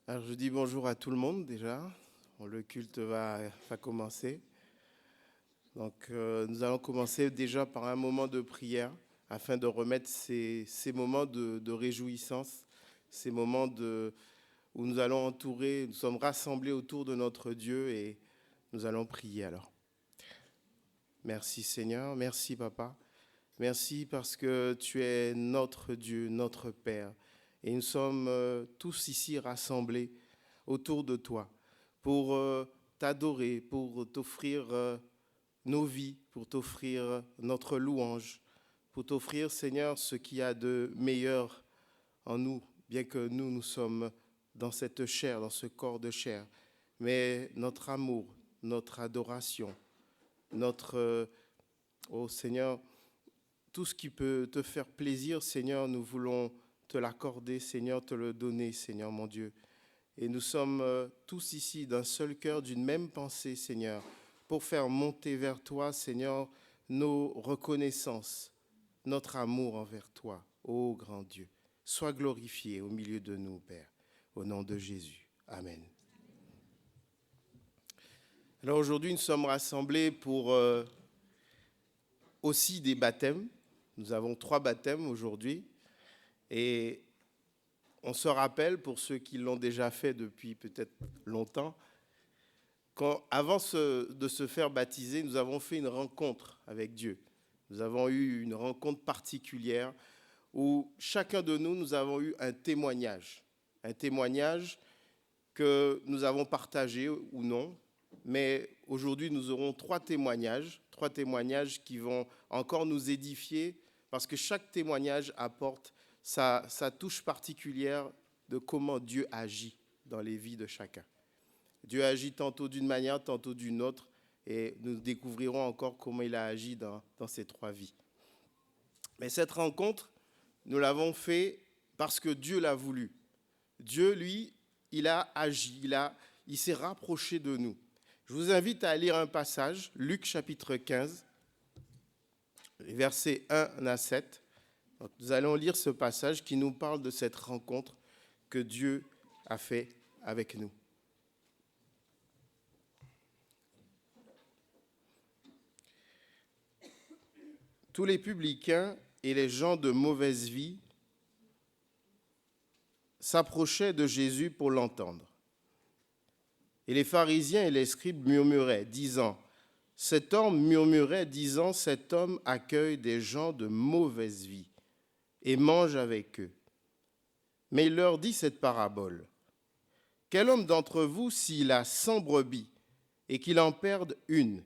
Alors je dis bonjour à tout le monde déjà. Le culte va commencer. Donc nous allons commencer déjà par un moment de prière afin de remettre ces moments de réjouissance, ces moments où nous allons nous sommes rassemblés autour de notre Dieu et nous allons prier alors. Merci Seigneur, merci Papa. Merci parce que tu es notre Dieu, notre Père. Et nous sommes tous ici rassemblés autour de toi pour t'adorer, pour t'offrir nos vies, pour t'offrir notre louange, pour t'offrir, Seigneur, ce qu'il y a de meilleur en nous, bien que nous sommes dans cette chair, dans ce corps de chair. Mais notre amour, notre adoration, oh Seigneur, tout ce qui peut te faire plaisir, Seigneur, nous voulons te l'accorder, Seigneur, te le donner, Seigneur mon Dieu. Et nous sommes tous ici d'un seul cœur, d'une même pensée, Seigneur, pour faire monter vers toi, Seigneur, nos reconnaissances, notre amour envers toi, ô grand Dieu. Sois glorifié au milieu de nous, Père, au nom de Jésus. Amen. Alors aujourd'hui, nous sommes rassemblés pour aussi des baptêmes. Nous avons 3 baptêmes aujourd'hui. Et on se rappelle, pour ceux qui l'ont déjà fait depuis peut-être longtemps, qu'avant de se faire baptiser, nous avons fait une rencontre avec Dieu. Nous avons eu une rencontre particulière où chacun de nous avons eu un témoignage que nous avons partagé ou non. Mais aujourd'hui, nous aurons 3 témoignages qui vont encore nous édifier parce que chaque témoignage apporte sa touche particulière de comment Dieu agit dans les vies de chacun. Dieu agit tantôt d'une manière, tantôt d'une autre, et nous découvrirons encore comment il a agi dans ces 3 vies. Mais cette rencontre, nous l'avons fait parce que Dieu l'a voulu. Dieu, lui, il a agi, il s'est rapproché de nous. Je vous invite à lire un passage, Luc chapitre 15, versets 1 à 7. Donc, nous allons lire ce passage qui nous parle de cette rencontre que Dieu a fait avec nous. Tous les publicains et les gens de mauvaise vie s'approchaient de Jésus pour l'entendre. Et les pharisiens et les scribes murmuraient, disant, cet homme accueille des gens de mauvaise vie et mange avec eux. Mais il leur dit cette parabole. Quel homme d'entre vous, s'il a 100 brebis et qu'il en perde une,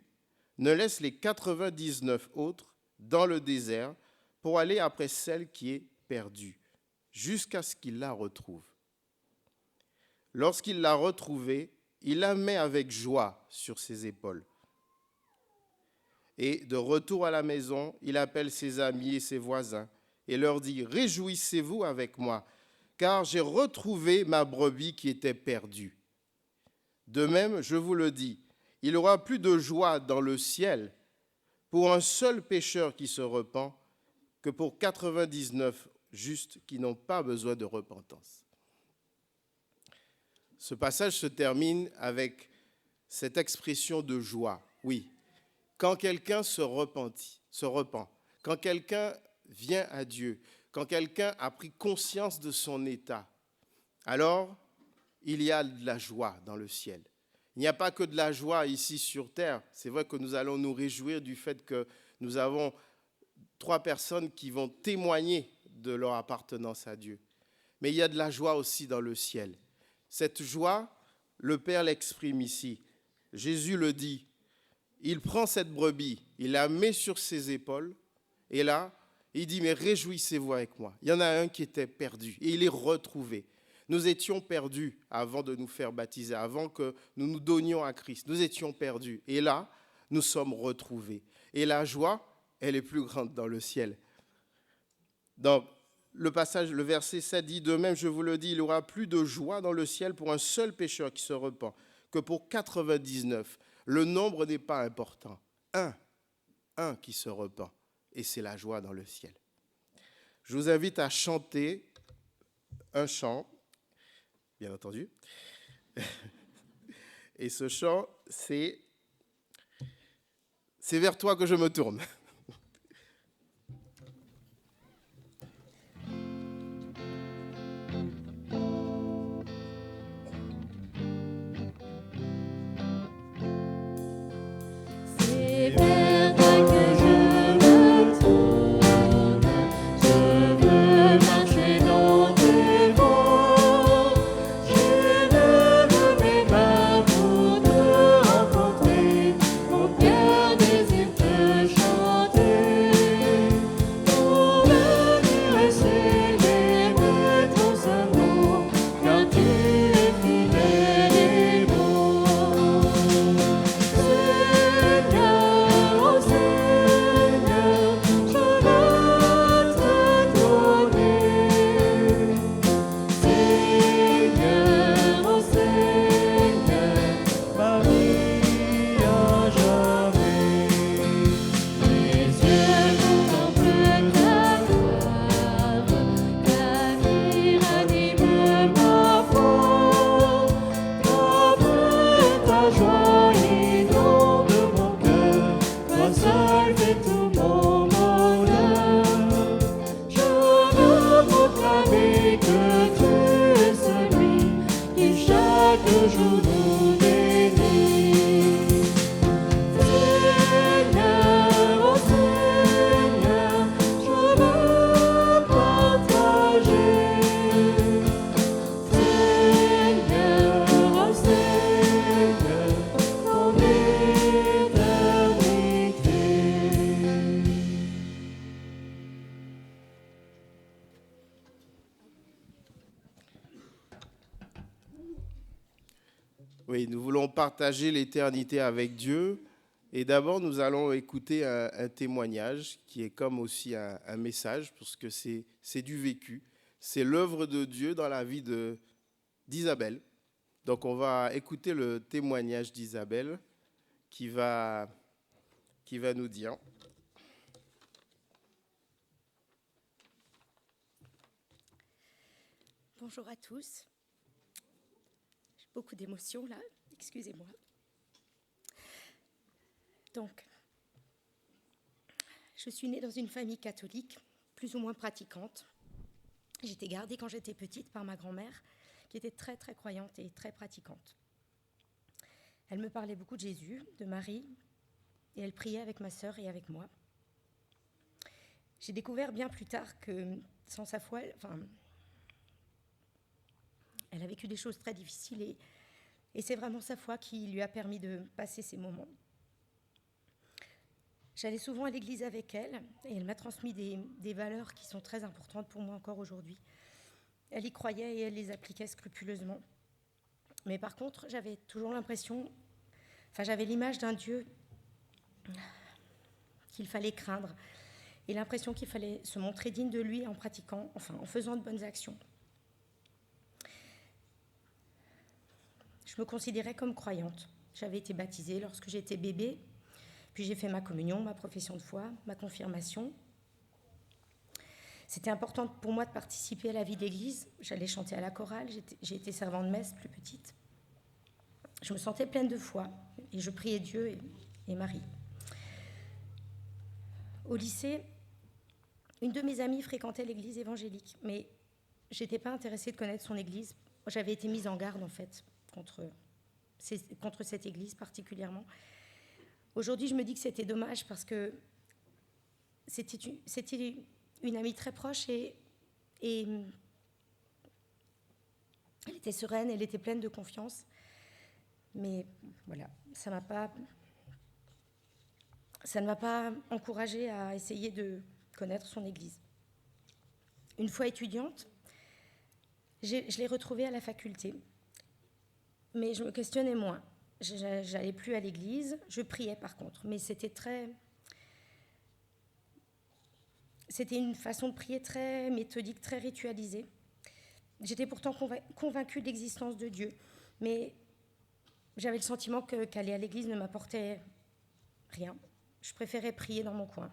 ne laisse les 99 autres dans le désert pour aller après celle qui est perdue, jusqu'à ce qu'il la retrouve. Lorsqu'il l'a retrouvée, il la met avec joie sur ses épaules. Et de retour à la maison, il appelle ses amis et ses voisins et leur dit, réjouissez-vous avec moi, car j'ai retrouvé ma brebis qui était perdue. De même, je vous le dis, il y aura plus de joie dans le ciel pour un seul pécheur qui se repent que pour 99 justes qui n'ont pas besoin de repentance. Ce passage se termine avec cette expression de joie. Oui, quand quelqu'un se repent, quand quelqu'un vient à Dieu, quand quelqu'un a pris conscience de son état, alors il y a de la joie dans le ciel. Il n'y a pas que de la joie ici sur terre. C'est vrai que nous allons nous réjouir du fait que nous avons 3 personnes qui vont témoigner de leur appartenance à Dieu. Mais il y a de la joie aussi dans le ciel. Cette joie, le Père l'exprime ici. Jésus le dit. Il prend cette brebis, il la met sur ses épaules, et là, il dit, mais réjouissez-vous avec moi. Il y en a un qui était perdu, et il est retrouvé. Nous étions perdus avant de nous faire baptiser, avant que nous nous donnions à Christ. Nous étions perdus, et là, nous sommes retrouvés. Et la joie, elle est plus grande dans le ciel. Donc, le verset 7 dit, de même, je vous le dis, il n'y aura plus de joie dans le ciel pour un seul pécheur qui se repent que pour 99. Le nombre n'est pas important. Un qui se repent, et c'est la joie dans le ciel. Je vous invite à chanter un chant bien entendu. Et ce chant, c'est vers toi que je me tourne. C'est vers toi que je me tourne, je veux marcher dans tes voies, je lève mes mains pour te rencontrer, mon cœur désire te chanter, pour venir célébrer ton amour, car tu es fidèle et bon. Seigneur, oh Seigneur, je veux te donner. Seigneur, oh Seigneur, ma vie à jamais. Mes yeux contemplent ta gloire, l'avenir anime ma foi. Ta paix, ta joie inonde mon cœur, toi seul fais tout mon bonheur. Je veux proclamer que tu es celui qui chaque jour nous bénit. Seigneur, oh Seigneur, je veux partager. Seigneur, oh Seigneur, ton éternité. Oui, nous voulons partager l'éternité avec Dieu. Et d'abord, nous allons écouter un témoignage qui est comme aussi un message, parce que c'est du vécu. C'est l'œuvre de Dieu dans la vie d'Isabelle. Donc, on va écouter le témoignage d'Isabelle qui va nous dire. Bonjour à tous. J'ai beaucoup d'émotions là, excusez-moi. Donc, je suis née dans une famille catholique, plus ou moins pratiquante. J'ai été gardée quand j'étais petite par ma grand-mère, qui était très très croyante et très pratiquante. Elle me parlait beaucoup de Jésus, de Marie, et elle priait avec ma sœur et avec moi. J'ai découvert bien plus tard que sans sa foi, elle a vécu des choses très difficiles et c'est vraiment sa foi qui lui a permis de passer ces moments. J'allais souvent à l'église avec elle et elle m'a transmis des valeurs qui sont très importantes pour moi encore aujourd'hui. Elle y croyait et elle les appliquait scrupuleusement. Mais par contre, j'avais toujours j'avais l'image d'un Dieu qu'il fallait craindre et l'impression qu'il fallait se montrer digne de lui en pratiquant, en faisant de bonnes actions. Je me considérais comme croyante. J'avais été baptisée lorsque j'étais bébé, puis j'ai fait ma communion, ma profession de foi, ma confirmation. C'était important pour moi de participer à la vie d'église. J'allais chanter à la chorale, j'ai été servante de messe plus petite. Je me sentais pleine de foi et je priais Dieu et Marie. Au lycée, une de mes amies fréquentait l'église évangélique, mais je n'étais pas intéressée de connaître son église. J'avais été mise en garde, en fait, contre cette église particulièrement. Aujourd'hui, je me dis que c'était dommage parce que c'était une amie très proche et elle était sereine, elle était pleine de confiance. Mais voilà, ça ne m'a pas encouragée à essayer de connaître son église. Une fois étudiante, je l'ai retrouvée à la faculté. Mais je me questionnais moins. Je n'allais plus à l'église, je priais par contre. Mais c'était une façon de prier très méthodique, très ritualisée. J'étais pourtant convaincue de l'existence de Dieu. Mais j'avais le sentiment qu'aller à l'église ne m'apportait rien. Je préférais prier dans mon coin.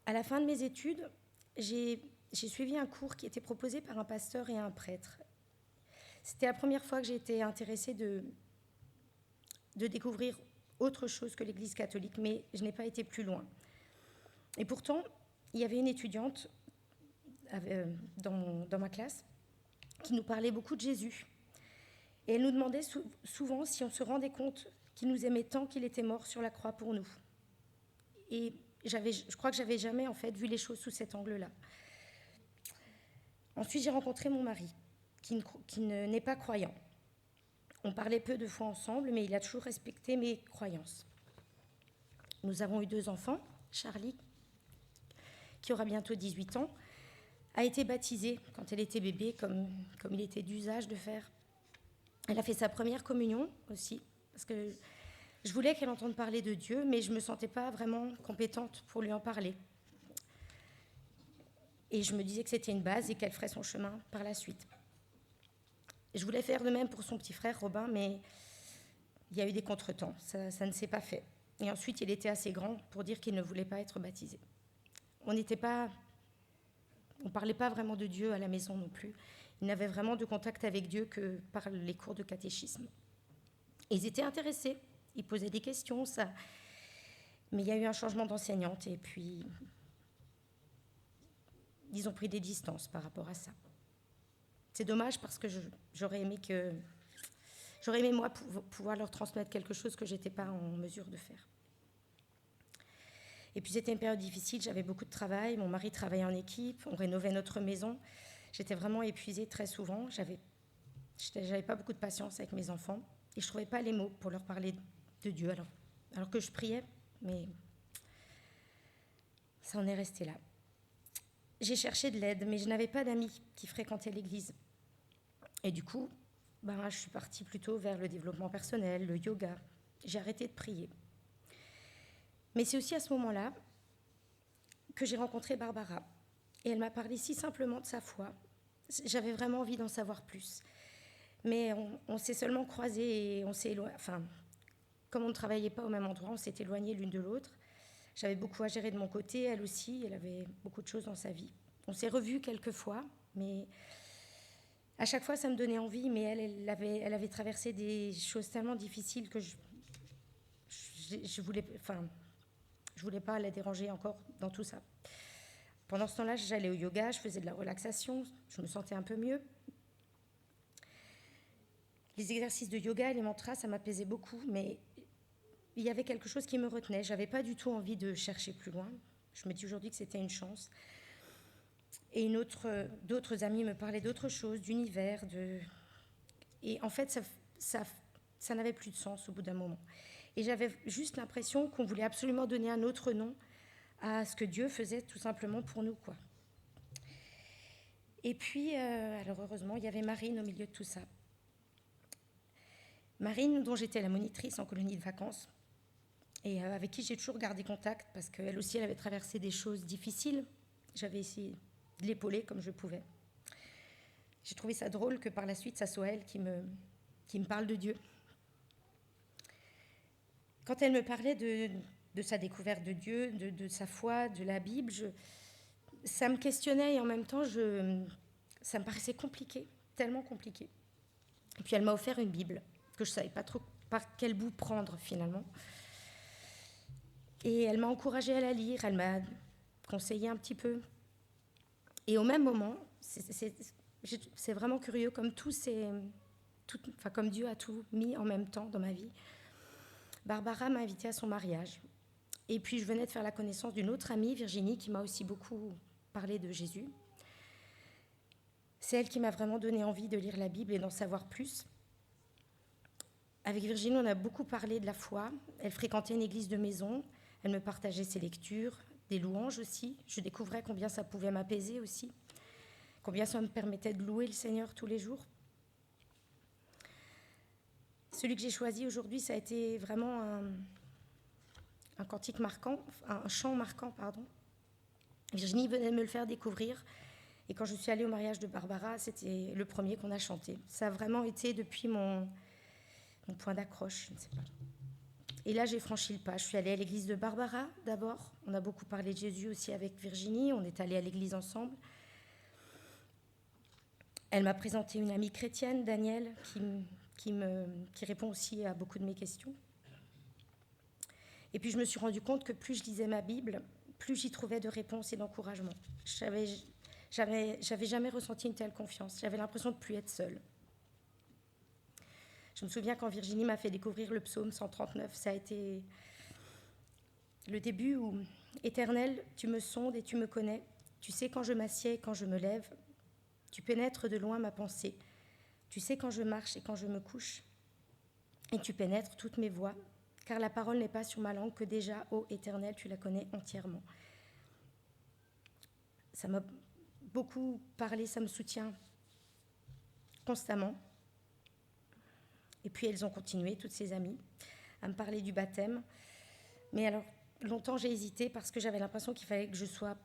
À la fin de mes études, j'ai j'ai suivi un cours qui était proposé par un pasteur et un prêtre. C'était la première fois que j'ai été intéressée de découvrir autre chose que l'Église catholique, mais je n'ai pas été plus loin. Et pourtant, il y avait une étudiante dans ma classe qui nous parlait beaucoup de Jésus. Et elle nous demandait souvent si on se rendait compte qu'il nous aimait tant qu'il était mort sur la croix pour nous. Et je crois que j'avais jamais en fait vu les choses sous cet angle-là. Ensuite, j'ai rencontré mon mari, qui n'est pas croyant. On parlait peu de fois ensemble, mais il a toujours respecté mes croyances. Nous avons eu 2 enfants. Charlie, qui aura bientôt 18 ans, a été baptisée quand elle était bébé, comme il était d'usage de faire. Elle a fait sa première communion aussi, parce que je voulais qu'elle entende parler de Dieu, mais je ne me sentais pas vraiment compétente pour lui en parler. Et je me disais que c'était une base et qu'elle ferait son chemin par la suite. Je voulais faire de même pour son petit frère Robin, mais il y a eu des contretemps, ça ne s'est pas fait. Et ensuite, il était assez grand pour dire qu'il ne voulait pas être baptisé. On ne parlait pas vraiment de Dieu à la maison non plus. Ils n'avaient vraiment de contact avec Dieu que par les cours de catéchisme. Et ils étaient intéressés, ils posaient des questions, mais il y a eu un changement d'enseignante et puis ils ont pris des distances par rapport à ça. C'est dommage parce que j'aurais aimé moi pouvoir leur transmettre quelque chose que je n'étais pas en mesure de faire. Et puis c'était une période difficile, j'avais beaucoup de travail, mon mari travaillait en équipe, on rénovait notre maison. J'étais vraiment épuisée très souvent, j'avais pas beaucoup de patience avec mes enfants et je trouvais pas les mots pour leur parler de Dieu alors que je priais, mais ça en est resté là. J'ai cherché de l'aide, mais je n'avais pas d'amis qui fréquentaient l'église. Et du coup, je suis partie plutôt vers le développement personnel, le yoga. J'ai arrêté de prier. Mais c'est aussi à ce moment-là que j'ai rencontré Barbara. Et elle m'a parlé si simplement de sa foi. J'avais vraiment envie d'en savoir plus. Mais on s'est seulement croisés et on s'est éloignés. Enfin, comme on ne travaillait pas au même endroit, on s'est éloignés l'une de l'autre. J'avais beaucoup à gérer de mon côté, elle aussi, elle avait beaucoup de choses dans sa vie. On s'est revus quelques fois, mais à chaque fois, ça me donnait envie, mais elle avait traversé des choses tellement difficiles que je voulais pas la déranger encore dans tout ça. Pendant ce temps-là, j'allais au yoga, je faisais de la relaxation, je me sentais un peu mieux. Les exercices de yoga et les mantras, ça m'apaisait beaucoup, mais il y avait quelque chose qui me retenait. Je n'avais pas du tout envie de chercher plus loin. Je me dis aujourd'hui que c'était une chance. Et d'autres amis me parlaient d'autres choses, d'univers. Et en fait, ça n'avait plus de sens au bout d'un moment. Et j'avais juste l'impression qu'on voulait absolument donner un autre nom à ce que Dieu faisait tout simplement pour nous, quoi. Et puis, alors heureusement, il y avait Marine au milieu de tout ça. Marine, dont j'étais la monitrice en colonie de vacances, et avec qui j'ai toujours gardé contact, parce qu'elle aussi, elle avait traversé des choses difficiles. J'avais essayé de l'épauler comme je pouvais. J'ai trouvé ça drôle que par la suite, ça soit elle qui me parle de Dieu. Quand elle me parlait de sa découverte de Dieu, de sa foi, de la Bible, ça me questionnait et en même temps, ça me paraissait compliqué, tellement compliqué. Et puis elle m'a offert une Bible que je ne savais pas trop par quel bout prendre finalement. Et elle m'a encouragée à la lire, elle m'a conseillé un petit peu. Et au même moment, c'est vraiment curieux, comme comme Dieu a tout mis en même temps dans ma vie. Barbara m'a invitée à son mariage. Et puis je venais de faire la connaissance d'une autre amie, Virginie, qui m'a aussi beaucoup parlé de Jésus. C'est elle qui m'a vraiment donné envie de lire la Bible et d'en savoir plus. Avec Virginie, on a beaucoup parlé de la foi. Elle fréquentait une église de maison. Elle me partageait ses lectures, des louanges aussi. Je découvrais combien ça pouvait m'apaiser aussi, combien ça me permettait de louer le Seigneur tous les jours. Celui que j'ai choisi aujourd'hui, ça a été vraiment un cantique marquant, un chant marquant, pardon. Virginie venait de me le faire découvrir. Et quand je suis allée au mariage de Barbara, c'était le premier qu'on a chanté. Ça a vraiment été depuis mon point d'accroche, je ne sais pas. Et là, j'ai franchi le pas. Je suis allée à l'église de Barbara, d'abord. On a beaucoup parlé de Jésus aussi avec Virginie. On est allés à l'église ensemble. Elle m'a présenté une amie chrétienne, Danielle, qui répond aussi à beaucoup de mes questions. Et puis je me suis rendu compte que plus je lisais ma Bible, plus j'y trouvais de réponses et d'encouragement. J'avais jamais ressenti une telle confiance. J'avais l'impression de ne plus être seule. Je me souviens quand Virginie m'a fait découvrir le psaume 139, ça a été le début où « Éternel, tu me sondes et tu me connais. Tu sais quand je m'assieds et quand je me lève. Tu pénètres de loin ma pensée. Tu sais quand je marche et quand je me couche. Et tu pénètres toutes mes voies. Car la parole n'est pas sur ma langue que déjà, ô Éternel, tu la connais entièrement. » Ça m'a beaucoup parlé, ça me soutient constamment. Et puis elles ont continué, toutes ces amies, à me parler du baptême. Mais alors, longtemps j'ai hésité parce que j'avais l'impression qu'il fallait que je sois,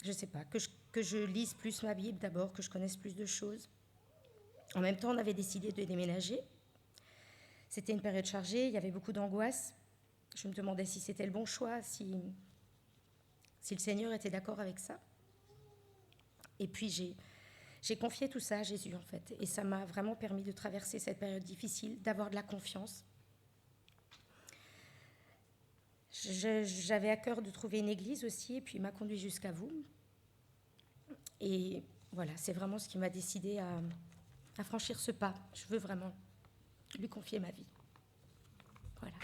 je sais pas, que je lise plus ma Bible d'abord, que je connaisse plus de choses. En même temps, on avait décidé de déménager. C'était une période chargée, il y avait beaucoup d'angoisse. Je me demandais si c'était le bon choix, si le Seigneur était d'accord avec ça. Et puis j'ai confié tout ça à Jésus, en fait. Et ça m'a vraiment permis de traverser cette période difficile, d'avoir de la confiance. J'avais à cœur de trouver une église aussi, et puis il m'a conduit jusqu'à vous. Et voilà, c'est vraiment ce qui m'a décidé à franchir ce pas. Je veux vraiment lui confier ma vie. Voilà.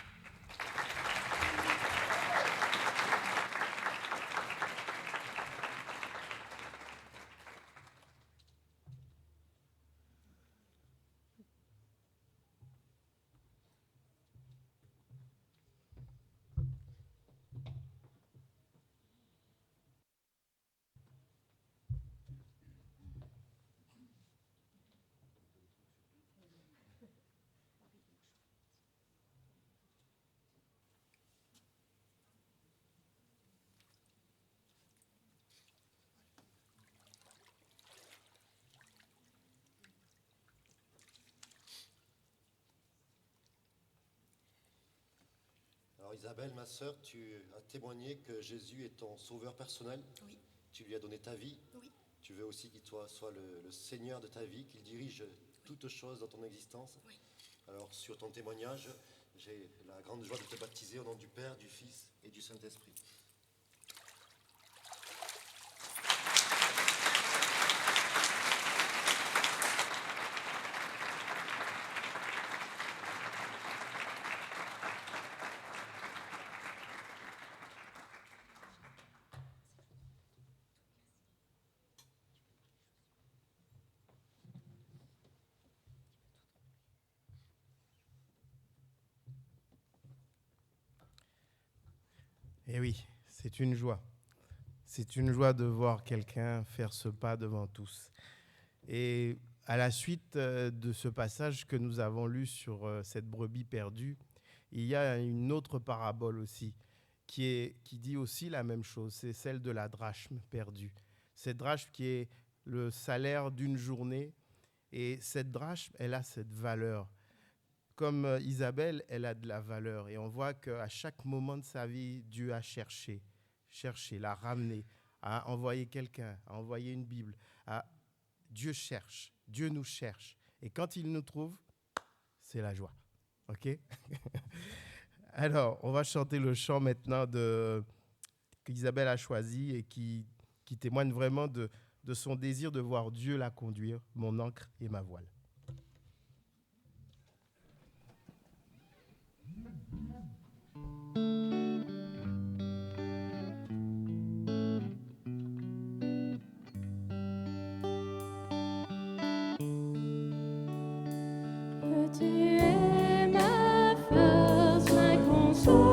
Alors Isabelle, ma sœur, tu as témoigné que Jésus est ton sauveur personnel. Oui. Tu lui as donné ta vie. Oui. Tu veux aussi qu'il soit le Seigneur de ta vie, qu'il dirige toutes choses dans ton existence. Oui. Alors sur ton témoignage, j'ai la grande joie de te baptiser au nom du Père, du Fils et du Saint-Esprit. Eh oui, c'est une joie. C'est une joie de voir quelqu'un faire ce pas devant tous. Et à la suite de ce passage que nous avons lu sur cette brebis perdue, il y a une autre parabole aussi qui dit aussi la même chose. C'est celle de la drachme perdue. Cette drachme qui est le salaire d'une journée. Et cette drachme, elle a cette valeur. Comme Isabelle, elle a de la valeur. Et on voit qu'à chaque moment de sa vie, Dieu a cherché, l'a ramené, a envoyé quelqu'un, a envoyé une Bible. Dieu cherche, Dieu nous cherche. Et quand il nous trouve, c'est la joie. OK? Alors, on va chanter le chant maintenant qu'Isabelle a choisi et qui témoigne vraiment de son désir de voir Dieu la conduire, mon ancre et ma voile. Tu es ma force, ma consolation,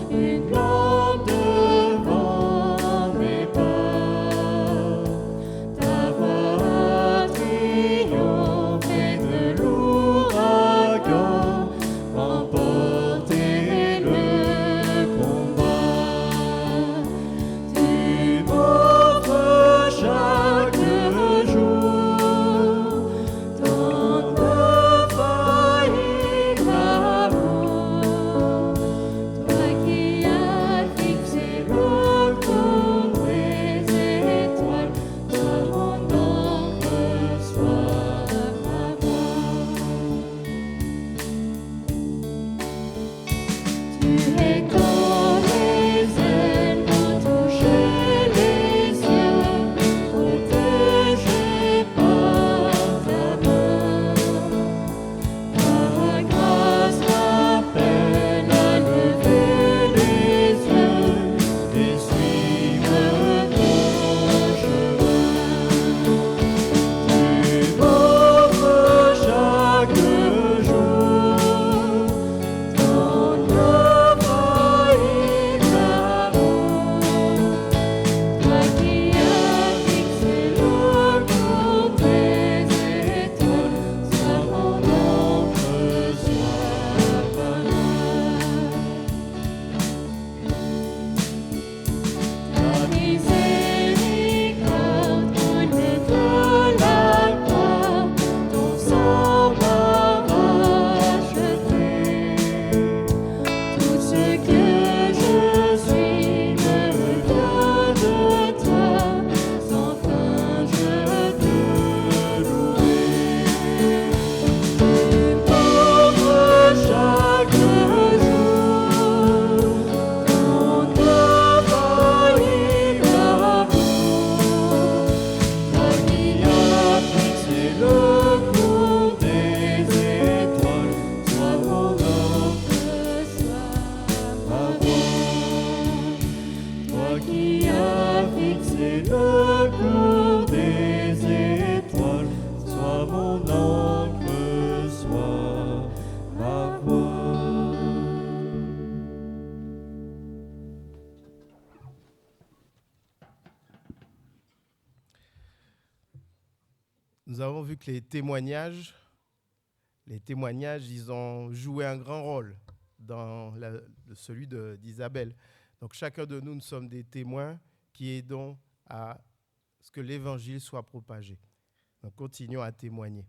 une lampe devant mes pas. Ta voix nous avons vu que les témoignages, ils ont joué un grand rôle dans celui d'Isabelle. Donc chacun de nous, nous sommes des témoins qui aidons à ce que l'évangile soit propagé. Donc continuons à témoigner.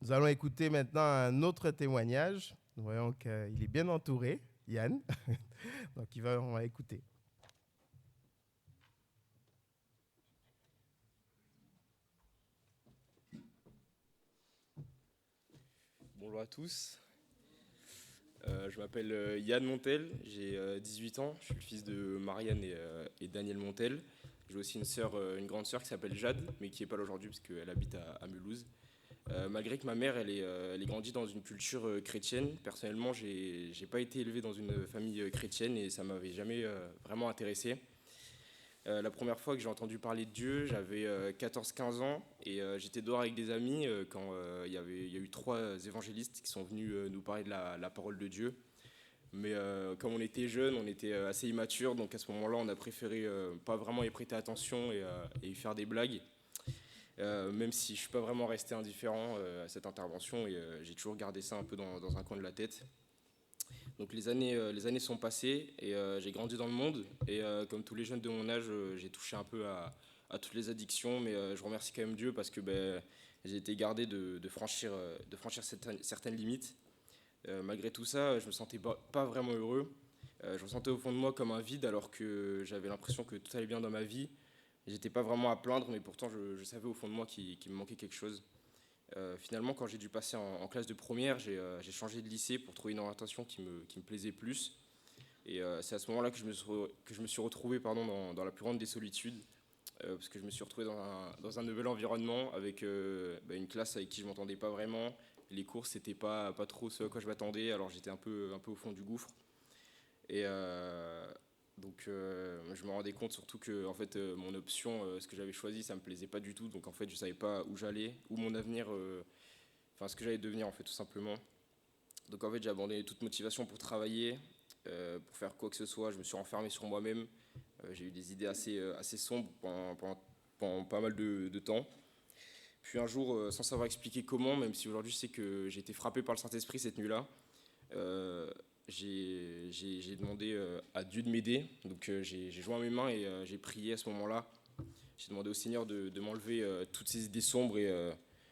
Nous allons écouter maintenant un autre témoignage. Nous voyons qu'il est bien entouré, Yann. Donc on va écouter. Bonjour à tous. Je m'appelle Yann Montel, j'ai 18 ans, je suis le fils de Marianne et Daniel Montel. J'ai aussi une grande sœur qui s'appelle Jade, mais qui n'est pas là aujourd'hui parce qu'elle habite à Mulhouse. Malgré que ma mère, elle est grandie dans une culture chrétienne, personnellement, j'ai pas été élevé dans une famille chrétienne et ça m'avait jamais vraiment intéressé. La première fois que j'ai entendu parler de Dieu, j'avais 14-15 ans et j'étais dehors avec des amis quand il y a eu 3 évangélistes qui sont venus nous parler de la parole de Dieu. Mais comme on était jeunes, on était assez immatures, donc à ce moment-là, on a préféré pas vraiment y prêter attention et y faire des blagues. Même si je ne suis pas vraiment resté indifférent à cette intervention et j'ai toujours gardé ça un peu dans un coin de la tête. Donc les années sont passées et j'ai grandi dans le monde et comme tous les jeunes de mon âge, j'ai touché un peu à toutes les addictions, mais je remercie quand même Dieu parce que j'ai été gardé de franchir certaines limites. Malgré tout ça, je me sentais pas vraiment heureux. Je ressentais au fond de moi comme un vide alors que j'avais l'impression que tout allait bien dans ma vie. J'étais pas vraiment à plaindre, mais pourtant je savais au fond de moi qu'il me manquait quelque chose. Finalement, quand j'ai dû passer en classe de première, j'ai changé de lycée pour trouver une orientation qui me plaisait plus. Et c'est à ce moment-là que je me suis retrouvé dans la plus grande des solitudes, parce que je me suis retrouvé dans un nouvel environnement avec une classe avec qui je m'entendais pas vraiment. Les cours, c'était pas trop ce à quoi je m'attendais, alors j'étais un peu au fond du gouffre. Et donc je me rendais compte surtout que en fait, mon option, ce que j'avais choisi, ça me plaisait pas du tout. Donc en fait, je savais pas où j'allais, où mon avenir, ce que j'allais devenir en fait tout simplement. Donc en fait, j'ai abandonné toute motivation pour travailler, pour faire quoi que ce soit. Je me suis renfermé sur moi-même. J'ai eu des idées assez sombres pendant pas mal de temps. Puis un jour, sans savoir expliquer comment, même si aujourd'hui je sais que j'ai été frappé par le Saint-Esprit cette nuit-là, j'ai demandé à Dieu de m'aider. Donc j'ai joint mes mains et j'ai prié à ce moment-là. J'ai demandé au Seigneur de m'enlever toutes ces idées sombres et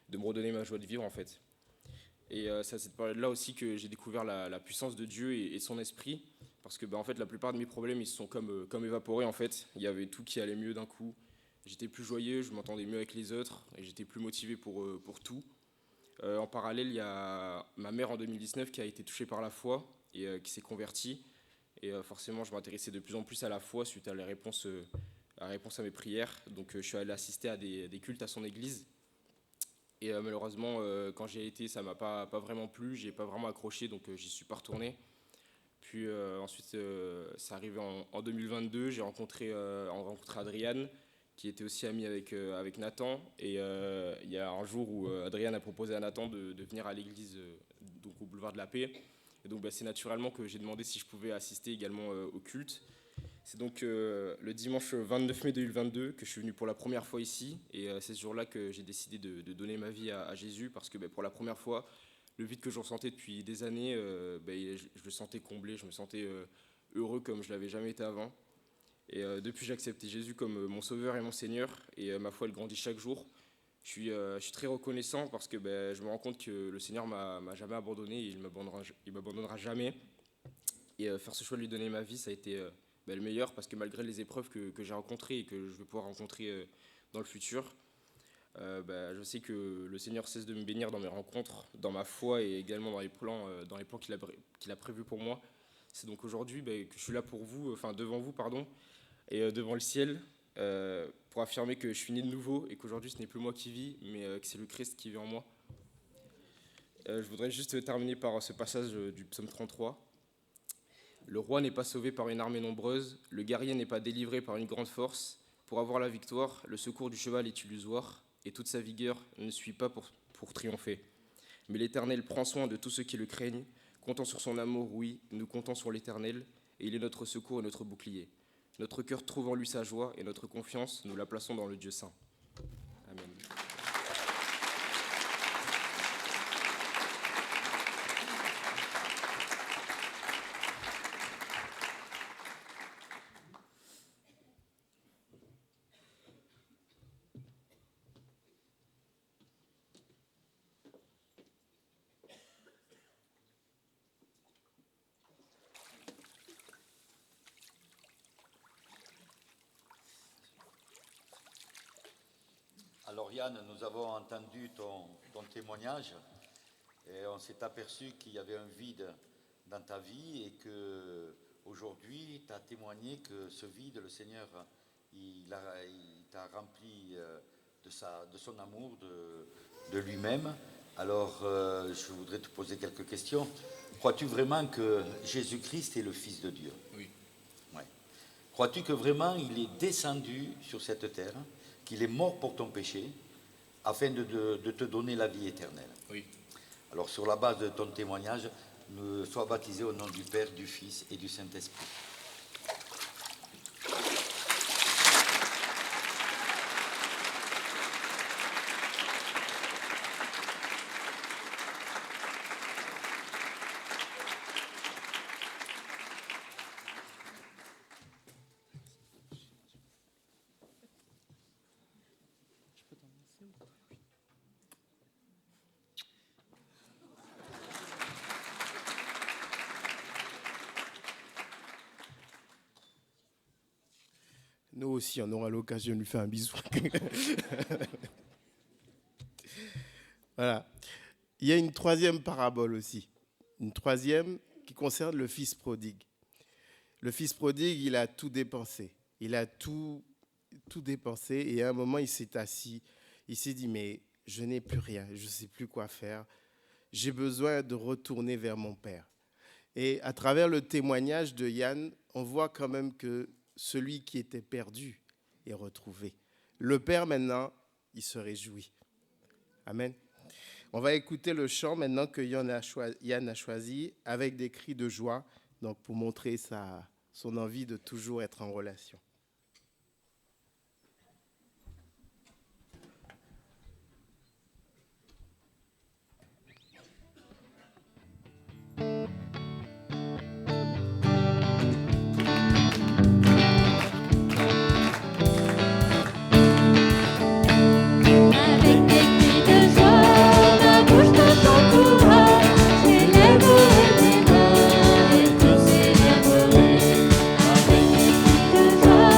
de me redonner ma joie de vivre en fait. Et c'est à cette période-là aussi que j'ai découvert la puissance de Dieu et son esprit. Parce que en fait, la plupart de mes problèmes, ils se sont comme évaporés en fait. Il y avait tout qui allait mieux d'un coup. J'étais plus joyeux, je m'entendais mieux avec les autres et j'étais plus motivé pour tout. En parallèle, il y a ma mère en 2019 qui a été touchée par la foi et qui s'est convertie. Et forcément, je m'intéressais de plus en plus à la foi suite à la réponse à mes prières. Donc je suis allé assister à des cultes à son église. Et malheureusement, quand j'y ai été, ça m'a pas vraiment plu, j'ai pas vraiment accroché, donc j'y suis pas retourné. Puis ensuite, ça arrivé en 2022, j'ai rencontré Adriane, qui était aussi amie avec Nathan. Et il y a un jour où Adriane a proposé à Nathan de venir à l'église, donc au boulevard de la Paix. Et donc c'est naturellement que j'ai demandé si je pouvais assister également au culte. C'est donc le dimanche 29 mai 2022 que je suis venu pour la première fois ici. Et c'est ce jour-là que j'ai décidé de donner ma vie à Jésus, parce que pour la première fois, le vide que je ressentais depuis des années, je le sentais comblé, je me sentais heureux comme je ne l'avais jamais été avant. Et depuis, j'ai accepté Jésus comme mon sauveur et mon Seigneur. Et ma foi, elle grandit chaque jour. Je suis très reconnaissant parce que je me rends compte que le Seigneur m'a jamais abandonné et il m'abandonnera jamais. Et faire ce choix de lui donner ma vie, ça a été le meilleur, parce que malgré les épreuves que j'ai rencontrées et que je vais pouvoir rencontrer dans le futur, je sais que le Seigneur cesse de me bénir dans mes rencontres, dans ma foi et également dans les plans qu'il a prévus pour moi. C'est donc aujourd'hui que je suis là devant vous, et devant le ciel, pour affirmer que je suis né de nouveau et qu'aujourd'hui ce n'est plus moi qui vis, mais que c'est le Christ qui vit en moi. Je voudrais juste terminer par ce passage du psaume 33. Le roi n'est pas sauvé par une armée nombreuse, le guerrier n'est pas délivré par une grande force. Pour avoir la victoire, le secours du cheval est illusoire, et toute sa vigueur ne suit pas pour triompher. Mais l'Éternel prend soin de tous ceux qui le craignent. Comptant sur son amour, oui, nous comptons sur l'Éternel, et il est notre secours et notre bouclier. Notre cœur trouve en lui sa joie, et notre confiance, nous la plaçons dans le Dieu saint. Amen. Yann, nous avons entendu ton témoignage et on s'est aperçu qu'il y avait un vide dans ta vie et que aujourd'hui tu as témoigné que ce vide, le Seigneur, il t'a rempli de son amour, de lui-même. Alors, je voudrais te poser quelques questions. Crois-tu vraiment que Jésus-Christ est le Fils de Dieu? Oui. Ouais. Crois-tu que vraiment il est descendu sur cette terre, qu'il est mort pour ton péché, afin de te donner la vie éternelle? Oui. Alors, sur la base de ton témoignage, sois baptisé au nom du Père, du Fils et du Saint-Esprit. Nous aussi, on aura l'occasion de lui faire un bisou. Voilà. Il y a une troisième parabole aussi. Une troisième qui concerne le fils prodigue. Le fils prodigue, il a tout dépensé. Il a tout dépensé. Et à un moment, il s'est assis. Il s'est dit, mais je n'ai plus rien. Je ne sais plus quoi faire. J'ai besoin de retourner vers mon père. Et à travers le témoignage de Yann, on voit quand même que celui qui était perdu est retrouvé. Le Père, maintenant, il se réjouit. Amen. On va écouter le chant maintenant que Yann a choisi avec des cris de joie, donc pour montrer son envie de toujours être en relation. Avec des cris de joie, la bouche de ton courage s'élève des mains et tous célèbreront. Avec des cris de joie.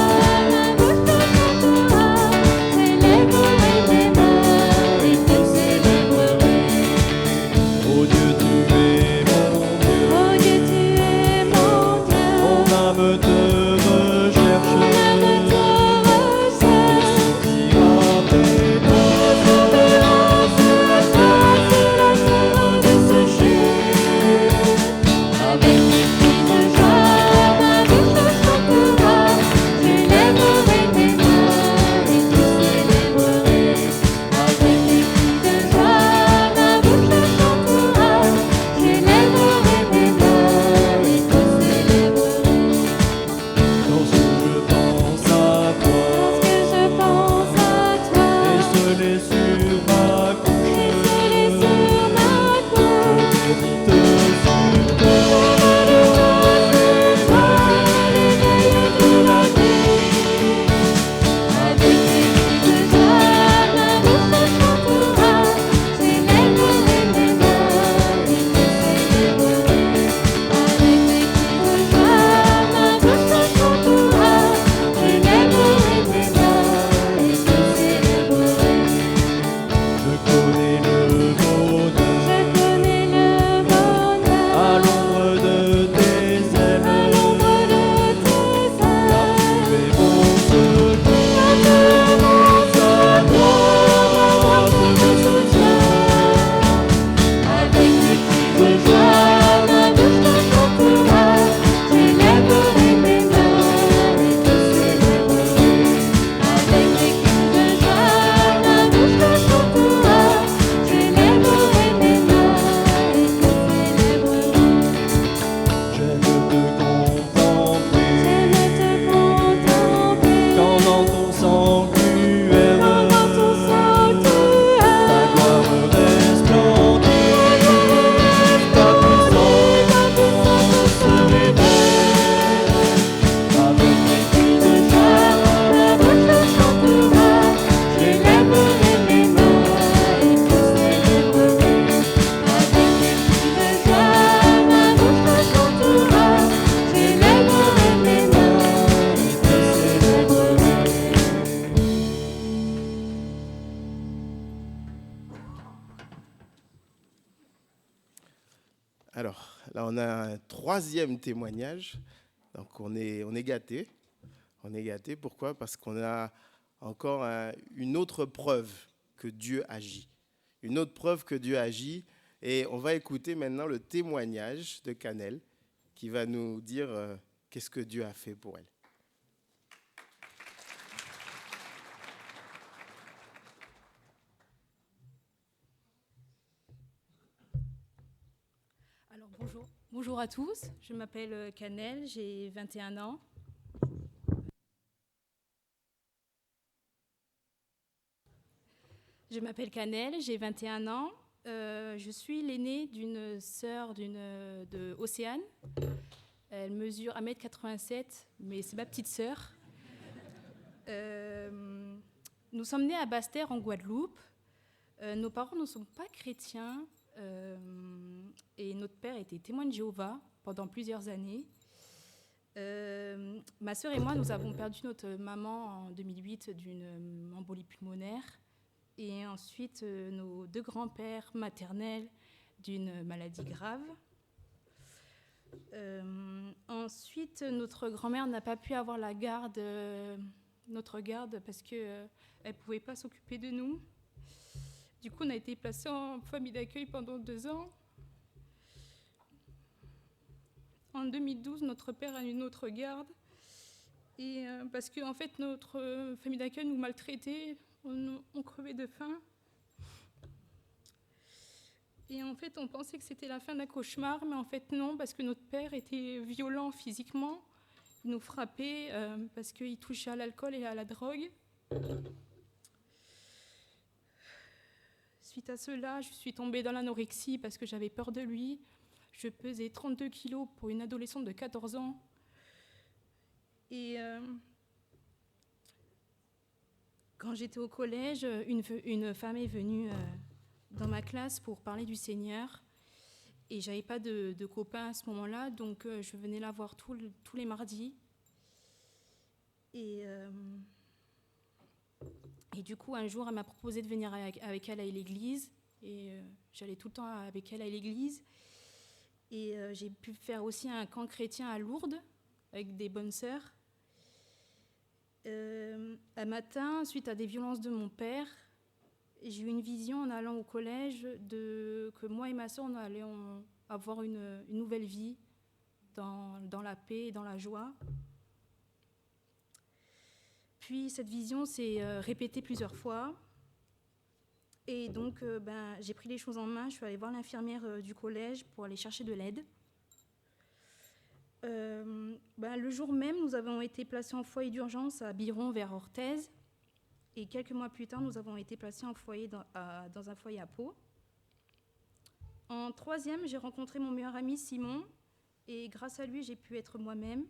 Alors, là, on a un troisième témoignage. Donc, on est gâtés. On est gâtés. Pourquoi? Parce qu'on a encore une autre preuve que Dieu agit. Une autre preuve que Dieu agit. Et on va écouter maintenant le témoignage de Canel qui va nous dire qu'est-ce que Dieu a fait pour elle. Alors bonjour à tous, je m'appelle Canel, j'ai 21 ans. Je m'appelle Canel, j'ai 21 ans. Je suis l'aînée d'une sœur de Océane. Elle mesure 1m87, mais c'est ma petite sœur. Nous sommes nés à Basse-Terre, en Guadeloupe. Nos parents ne sont pas chrétiens et notre père était témoin de Jéhovah pendant plusieurs années. Ma sœur et moi, nous avons perdu notre maman en 2008 d'une embolie pulmonaire. Et ensuite, nos deux grands-pères maternels d'une maladie grave. Ensuite, notre grand-mère n'a pas pu avoir notre garde parce qu'elle ne pouvait pas s'occuper de nous. Du coup, on a été placés en famille d'accueil pendant 2 ans. En 2012, notre père a eu une autre garde. Et parce qu'en fait, notre famille d'accueil nous maltraitait. On crevait de faim. Et en fait, on pensait que c'était la fin d'un cauchemar, mais en fait non, parce que notre père était violent physiquement. Il nous frappait parce qu'il touchait à l'alcool et à la drogue. Suite à cela, je suis tombée dans l'anorexie parce que j'avais peur de lui. Je pesais 32 kilos pour une adolescente de 14 ans. Et quand j'étais au collège, une femme est venue dans ma classe pour parler du Seigneur. Et j'avais pas de copain à ce moment-là, donc je venais la voir tous les mardis. Et du coup, un jour, elle m'a proposé de venir avec elle à l'église. Et j'allais tout le temps avec elle à l'église. Et j'ai pu faire aussi un camp chrétien à Lourdes, avec des bonnes sœurs. Un matin, suite à des violences de mon père, j'ai eu une vision en allant au collège que moi et ma sœur, on allait avoir une nouvelle vie dans la paix et dans la joie. Puis cette vision s'est répétée plusieurs fois. Et donc, j'ai pris les choses en main. Je suis allée voir l'infirmière du collège pour aller chercher de l'aide. Le jour même, nous avons été placés en foyer d'urgence à Biron, vers Orthez. Et quelques mois plus tard, nous avons été placés en foyer dans un foyer à Pau. En 3e, j'ai rencontré mon meilleur ami Simon. Et grâce à lui, j'ai pu être moi-même.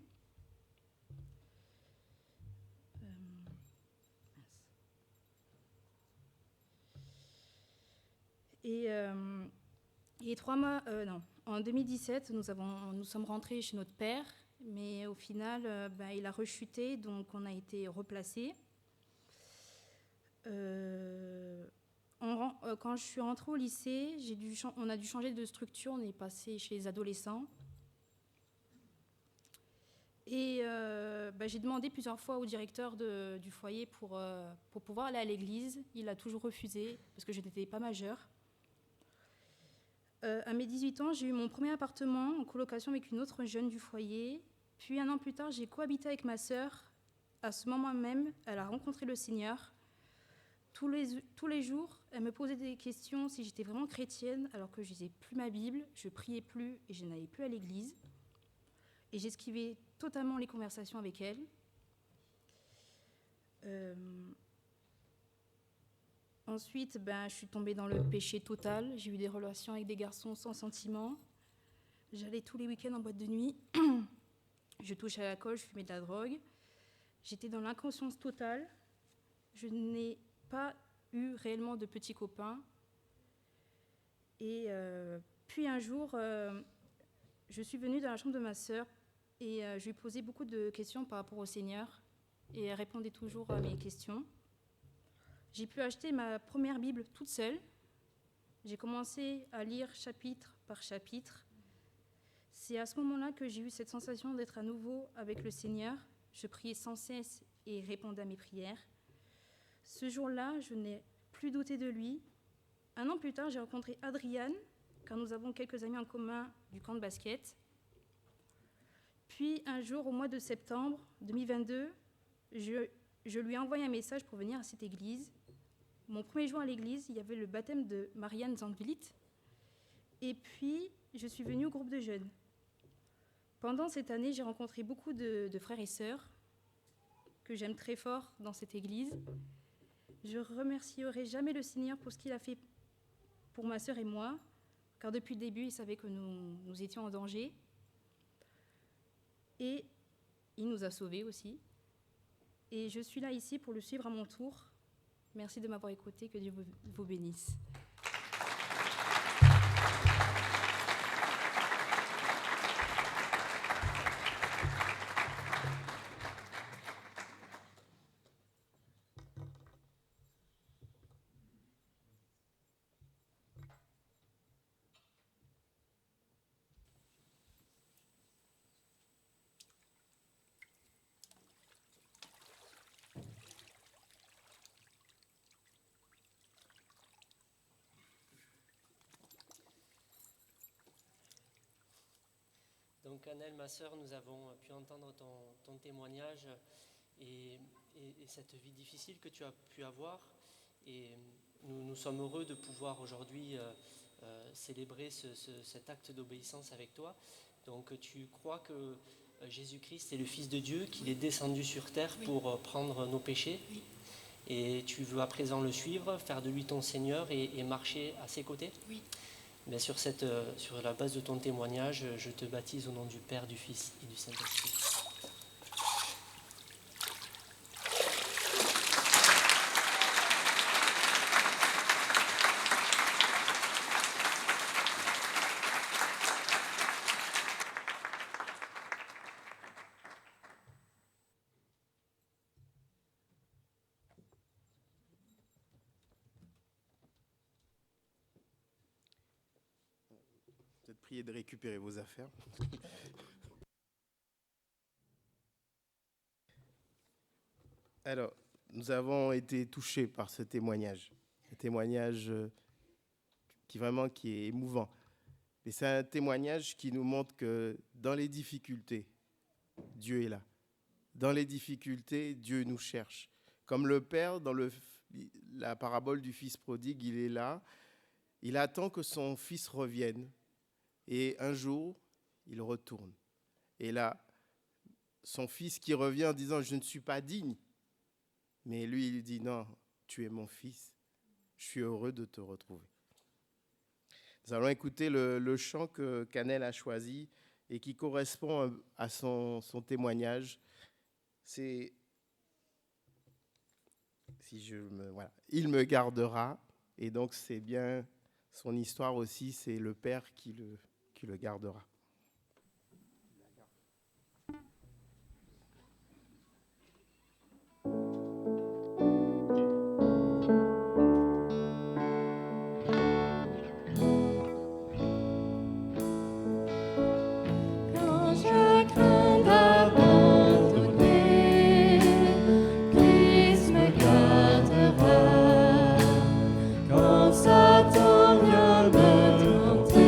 En 2017, nous sommes rentrés chez notre père, mais au final, il a rechuté, donc on a été replacés. Quand je suis rentrée au lycée, on a dû changer de structure, on est passé chez les adolescents. Et j'ai demandé plusieurs fois au directeur du foyer pour pouvoir aller à l'église. Il a toujours refusé, parce que je n'étais pas majeure. À mes 18 ans, j'ai eu mon premier appartement en colocation avec une autre jeune du foyer. Puis 1 an plus tard, j'ai cohabité avec ma sœur. À ce moment même, elle a rencontré le Seigneur. Tous les jours, elle me posait des questions si j'étais vraiment chrétienne, alors que je lisais plus ma Bible, je priais plus et je n'allais plus à l'église. Et j'esquivais totalement les conversations avec elle. Ensuite, je suis tombée dans le péché total. J'ai eu des relations avec des garçons sans sentiment. J'allais tous les week-ends en boîte de nuit. Je touchais à l'alcool, je fumais de la drogue. J'étais dans l'inconscience totale. Je n'ai pas eu réellement de petits copains. Et puis un jour, je suis venue dans la chambre de ma sœur et je lui posais beaucoup de questions par rapport au Seigneur. Et elle répondait toujours à mes questions. J'ai pu acheter ma première Bible toute seule. J'ai commencé à lire chapitre par chapitre. C'est à ce moment-là que j'ai eu cette sensation d'être à nouveau avec le Seigneur. Je priais sans cesse et il répondait à mes prières. Ce jour-là, je n'ai plus douté de lui. Un an plus tard, j'ai rencontré Adriane, car nous avons quelques amis en commun du camp de basket. Puis un jour, au mois de septembre 2022, je lui ai envoyé un message pour venir à cette église. Mon premier jour à l'église, il y avait le baptême de Marianne Zangvilit. Et puis, je suis venue au groupe de jeunes. Pendant cette année, j'ai rencontré beaucoup de frères et sœurs que j'aime très fort dans cette église. Je ne remercierai jamais le Seigneur pour ce qu'il a fait pour ma sœur et moi, car depuis le début, il savait que nous étions en danger. Et il nous a sauvés aussi. Et je suis là ici pour le suivre à mon tour. Merci de m'avoir écouté, que Dieu vous bénisse. Donc Annelle, ma sœur, nous avons pu entendre ton témoignage et cette vie difficile que tu as pu avoir. Et nous sommes heureux de pouvoir aujourd'hui célébrer cet acte d'obéissance avec toi. Donc tu crois que Jésus-Christ est le Fils de Dieu, qu'il est descendu sur terre pour prendre nos péchés. Oui. Et tu veux à présent le suivre, faire de lui ton Seigneur et marcher à ses côtés. Oui. Mais sur la base de ton témoignage, je te baptise au nom du Père, du Fils et du Saint-Esprit. Peut-être prier de récupérer vos affaires. Alors, nous avons été touchés par ce témoignage. Un témoignage qui est émouvant. Et c'est un témoignage qui nous montre que dans les difficultés, Dieu est là. Dans les difficultés, Dieu nous cherche. Comme le Père, dans la parabole du Fils prodigue, il est là. Il attend que son Fils revienne. Et un jour, il retourne. Et là, son fils qui revient en disant « Je ne suis pas digne ». Mais lui, il dit « Non, tu es mon fils. Je suis heureux de te retrouver ». Nous allons écouter le chant que Canel a choisi et qui correspond à son témoignage. C'est « Il me gardera ». Et donc, c'est bien son histoire aussi, c'est le Père qui le gardera. Quand je crains d'abandonner, Christ me gardera. Quand Satan vient me tenter,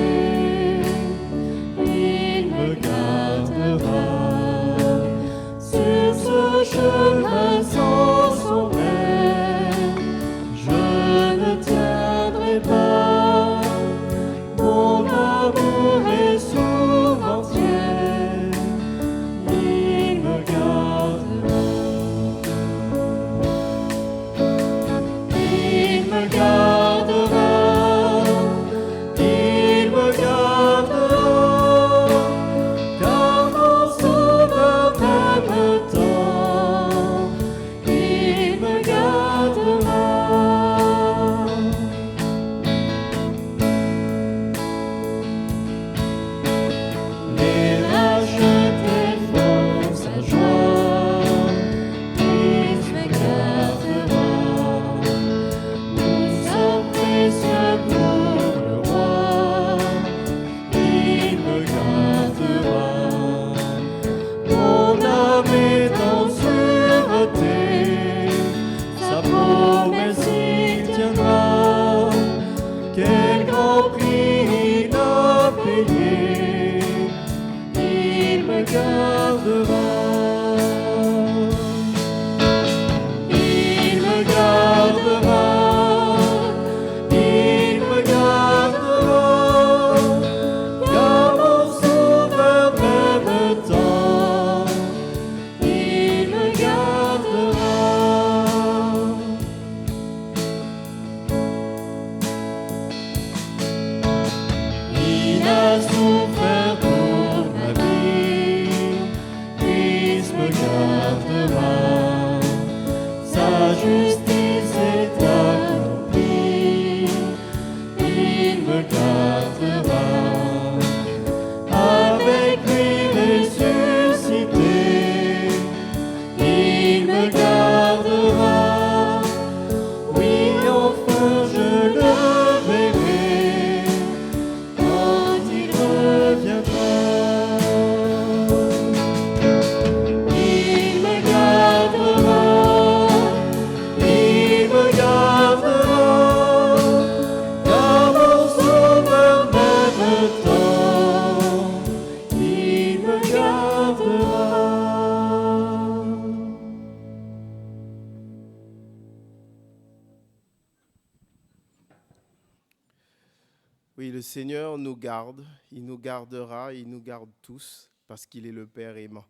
le Seigneur nous garde, il nous gardera, il nous garde tous parce qu'il est le Père aimant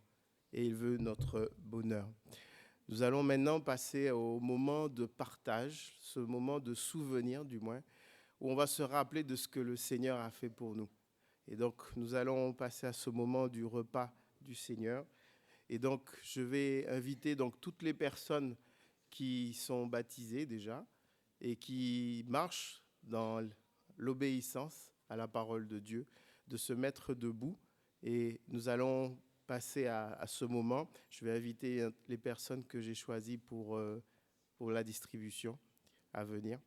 et il veut notre bonheur. Nous allons maintenant passer au moment de partage, ce moment de souvenir du moins, où on va se rappeler de ce que le Seigneur a fait pour nous. Et donc, nous allons passer à ce moment du repas du Seigneur. Et donc, je vais inviter donc toutes les personnes qui sont baptisées déjà et qui marchent dans l'obéissance à la parole de Dieu, de se mettre debout. Et nous allons passer à ce moment. Je vais inviter les personnes que j'ai choisies pour la distribution à venir.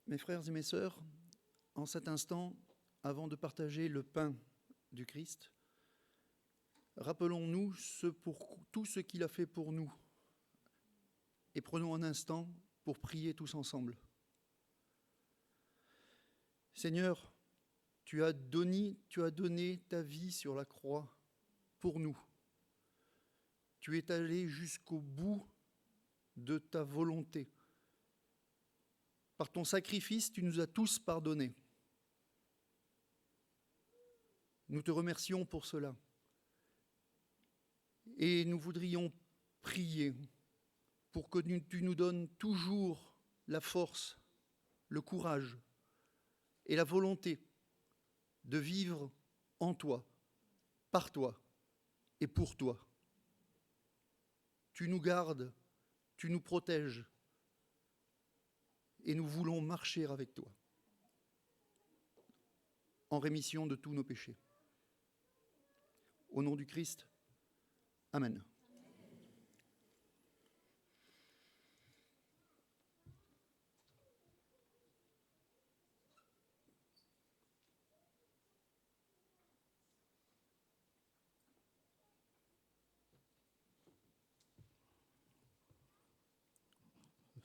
Mes frères et mes sœurs, en cet instant, avant de partager le pain du Christ, rappelons-nous tout ce qu'il a fait pour nous et prenons un instant pour prier tous ensemble. Seigneur, tu as donné ta vie sur la croix pour nous. Tu es allé jusqu'au bout de ta volonté. Par ton sacrifice, tu nous as tous pardonnés. Nous te remercions pour cela. Et nous voudrions prier pour que tu nous donnes toujours la force, le courage et la volonté de vivre en toi, par toi et pour toi. Tu nous gardes, tu nous protèges et nous voulons marcher avec toi en rémission de tous nos péchés. Au nom du Christ, Amen.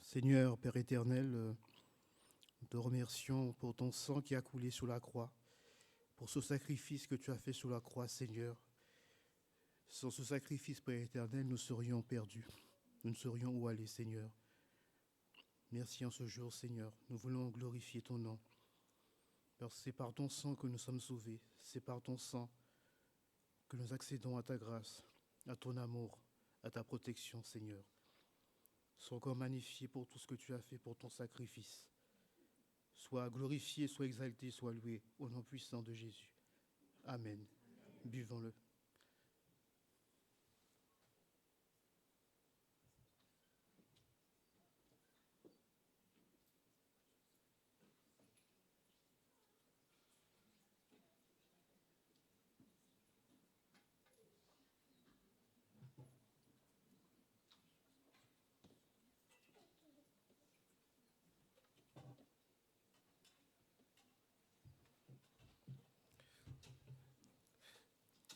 Seigneur, Père éternel, nous te remercions pour ton sang qui a coulé sur la croix, pour ce sacrifice que tu as fait sur la croix, Seigneur. Sans ce sacrifice, Père éternel, nous serions perdus. Nous ne saurions où aller, Seigneur. Merci en ce jour, Seigneur. Nous voulons glorifier ton nom. Parce que c'est par ton sang que nous sommes sauvés. C'est par ton sang que nous accédons à ta grâce, à ton amour, à ta protection, Seigneur. Sois encore magnifié pour tout ce que tu as fait pour ton sacrifice. Sois glorifié, sois exalté, sois loué au nom puissant de Jésus. Amen. Buvons-le.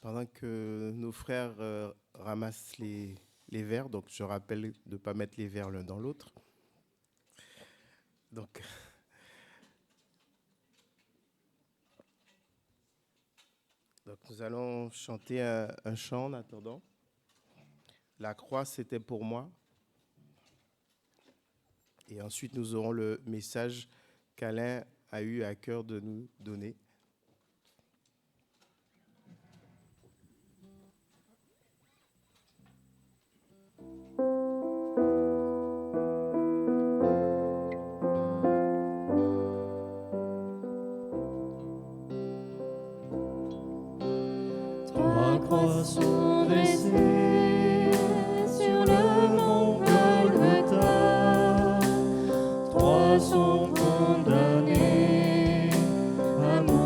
Pendant que nos frères ramassent les verres, donc je rappelle de ne pas mettre les verres l'un dans l'autre. Donc, nous allons chanter un chant en attendant. La croix, c'était pour moi. Et ensuite, nous aurons le message qu'Alain a eu à cœur de nous donner. Trois croix sont dressées sur le mont Golgotha. Trois sont condamnés à mourir.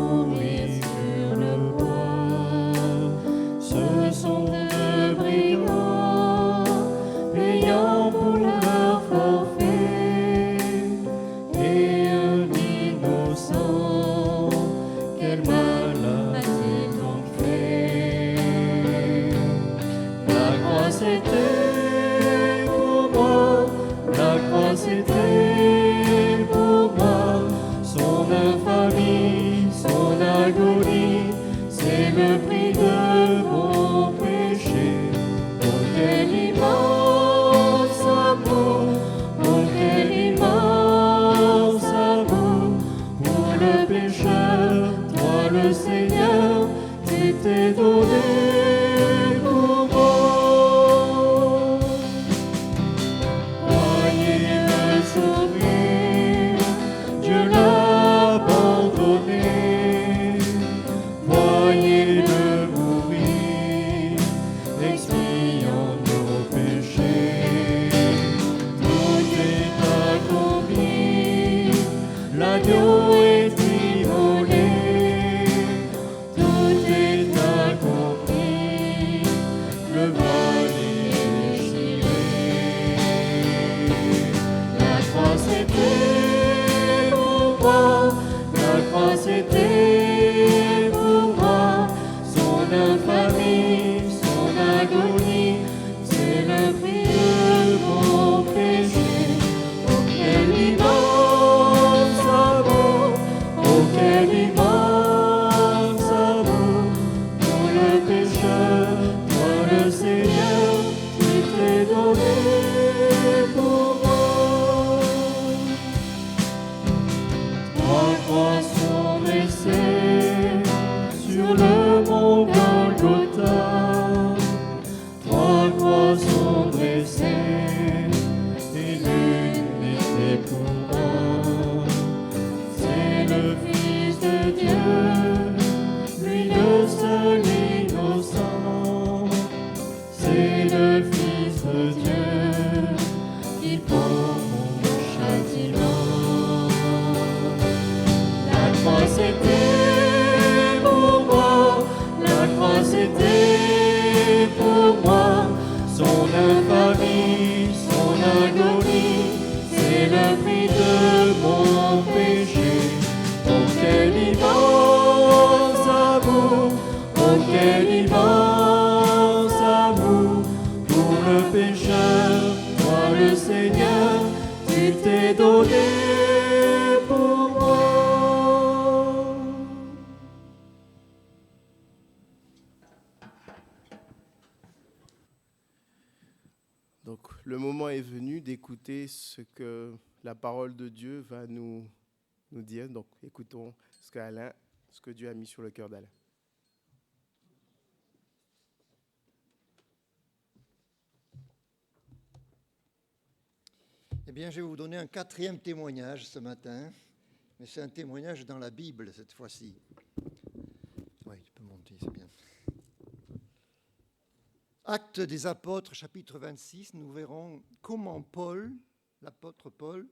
été donné pour moi. Donc, le moment est venu d'écouter ce que la parole de Dieu va nous dire. Donc, écoutons ce que Dieu a mis sur le cœur d'Alain. Eh bien, je vais vous donner un 4e témoignage ce matin, mais c'est un témoignage dans la Bible cette fois-ci. Oui, tu peux monter, c'est bien. Actes des Apôtres, chapitre 26, nous verrons comment Paul, l'apôtre Paul,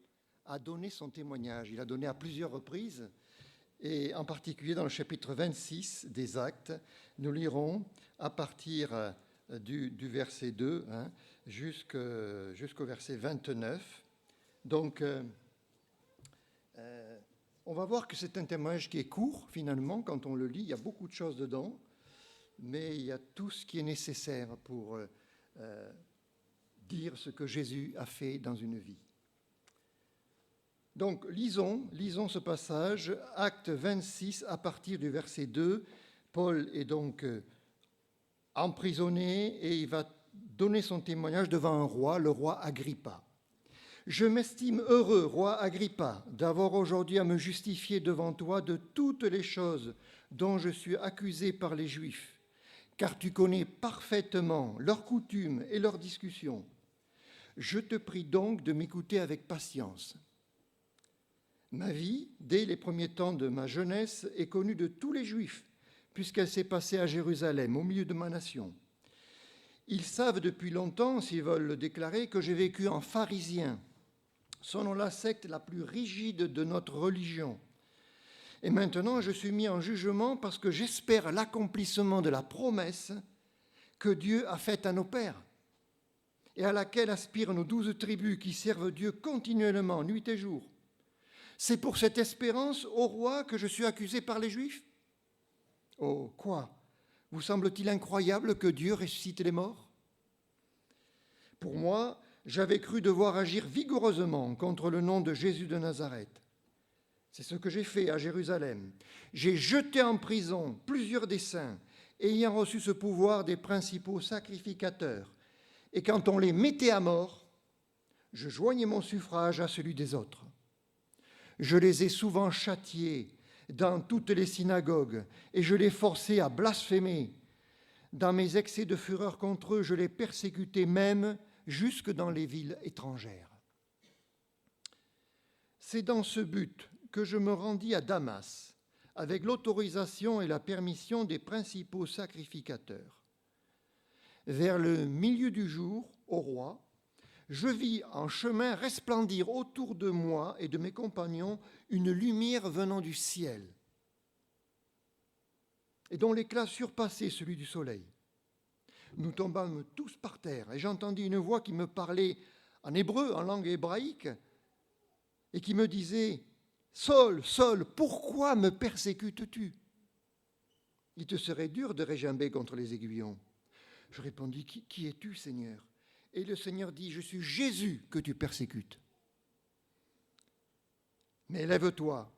a donné son témoignage. Il a donné à plusieurs reprises, et en particulier dans le chapitre 26 des Actes, nous lirons à partir du verset 2 jusqu'au verset 29. Donc, on va voir que c'est un témoignage qui est court, finalement, quand on le lit. Il y a beaucoup de choses dedans, mais il y a tout ce qui est nécessaire pour dire ce que Jésus a fait dans une vie. Donc, lisons ce passage, Acte 26, à partir du verset 2. Paul est donc emprisonné et il va donner son témoignage devant un roi, le roi Agrippa. « Je m'estime heureux, roi Agrippa, d'avoir aujourd'hui à me justifier devant toi de toutes les choses dont je suis accusé par les Juifs, car tu connais parfaitement leurs coutumes et leurs discussions. Je te prie donc de m'écouter avec patience. Ma vie, dès les premiers temps de ma jeunesse, est connue de tous les Juifs, puisqu'elle s'est passée à Jérusalem, au milieu de ma nation. Ils savent depuis longtemps, s'ils veulent le déclarer, que j'ai vécu en pharisien, selon la secte la plus rigide de notre religion. Et maintenant, je suis mis en jugement parce que j'espère l'accomplissement de la promesse que Dieu a faite à nos pères et à laquelle aspirent nos 12 tribus qui servent Dieu continuellement, nuit et jour. C'est pour cette espérance, ô roi, que je suis accusé par les Juifs. Oh, quoi ? Vous semble-t-il incroyable que Dieu ressuscite les morts ? Pour moi, j'avais cru devoir agir vigoureusement contre le nom de Jésus de Nazareth. C'est ce que j'ai fait à Jérusalem. J'ai jeté en prison plusieurs des saints, ayant reçu ce pouvoir des principaux sacrificateurs. Et quand on les mettait à mort, je joignais mon suffrage à celui des autres. Je les ai souvent châtiés dans toutes les synagogues et je les forçais à blasphémer. Dans mes excès de fureur contre eux, je les persécutais même jusque dans les villes étrangères. C'est dans ce but que je me rendis à Damas, avec l'autorisation et la permission des principaux sacrificateurs. Vers le milieu du jour, au roi, je vis en chemin resplendir autour de moi et de mes compagnons une lumière venant du ciel, et dont l'éclat surpassait celui du soleil. Nous tombâmes tous par terre, et j'entendis une voix qui me parlait en hébreu, en langue hébraïque, et qui me disait « Saul, Saul, pourquoi me persécutes-tu ? Il te serait dur de régimber contre les aiguillons. » Je répondis « Qui es-tu, Seigneur ?» Et le Seigneur dit « Je suis Jésus que tu persécutes. Mais lève-toi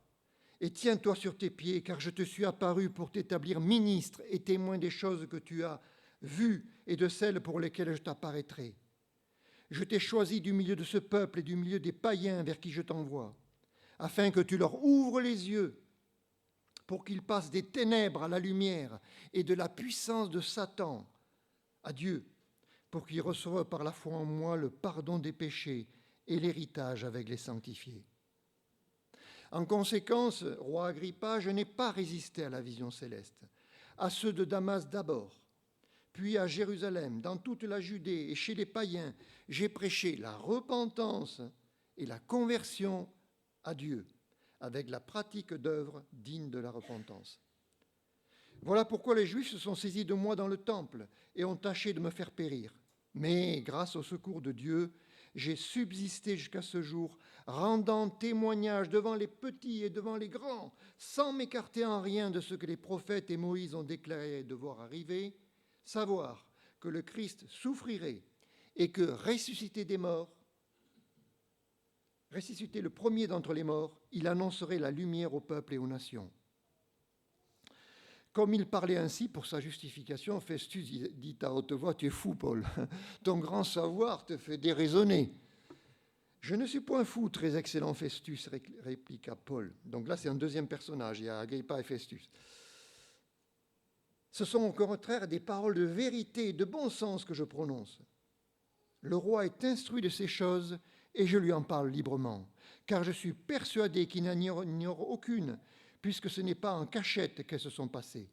et tiens-toi sur tes pieds, car je te suis apparu pour t'établir ministre et témoin des choses que tu as vues et de celles pour lesquelles je t'apparaîtrai. Je t'ai choisi du milieu de ce peuple et du milieu des païens vers qui je t'envoie, afin que tu leur ouvres les yeux, pour qu'ils passent des ténèbres à la lumière et de la puissance de Satan à Dieu, pour qu'ils reçoivent par la foi en moi le pardon des péchés et l'héritage avec les sanctifiés. En conséquence, roi Agrippa, je n'ai pas résisté à la vision céleste, à ceux de Damas d'abord, puis à Jérusalem, dans toute la Judée et chez les païens, j'ai prêché la repentance et la conversion à Dieu, avec la pratique d'œuvres dignes de la repentance. Voilà pourquoi les Juifs se sont saisis de moi dans le temple et ont tâché de me faire périr. Mais, grâce au secours de Dieu, j'ai subsisté jusqu'à ce jour, rendant témoignage devant les petits et devant les grands, sans m'écarter en rien de ce que les prophètes et Moïse ont déclaré devoir arriver, savoir que le Christ souffrirait et que, ressuscité ressuscité le premier d'entre les morts, il annoncerait la lumière au peuple et aux nations. Comme il parlait ainsi pour sa justification, Festus dit à haute voix, « Tu es fou, Paul, ton grand savoir te fait déraisonner. » « Je ne suis point fou, très excellent Festus, répliqua Paul. Donc là, c'est un deuxième personnage, il y a Agrippa et Festus. Ce sont au contraire des paroles de vérité et de bon sens que je prononce. Le roi est instruit de ces choses et je lui en parle librement, car je suis persuadé qu'il n'ignore aucune, puisque ce n'est pas en cachette qu'elles se sont passées.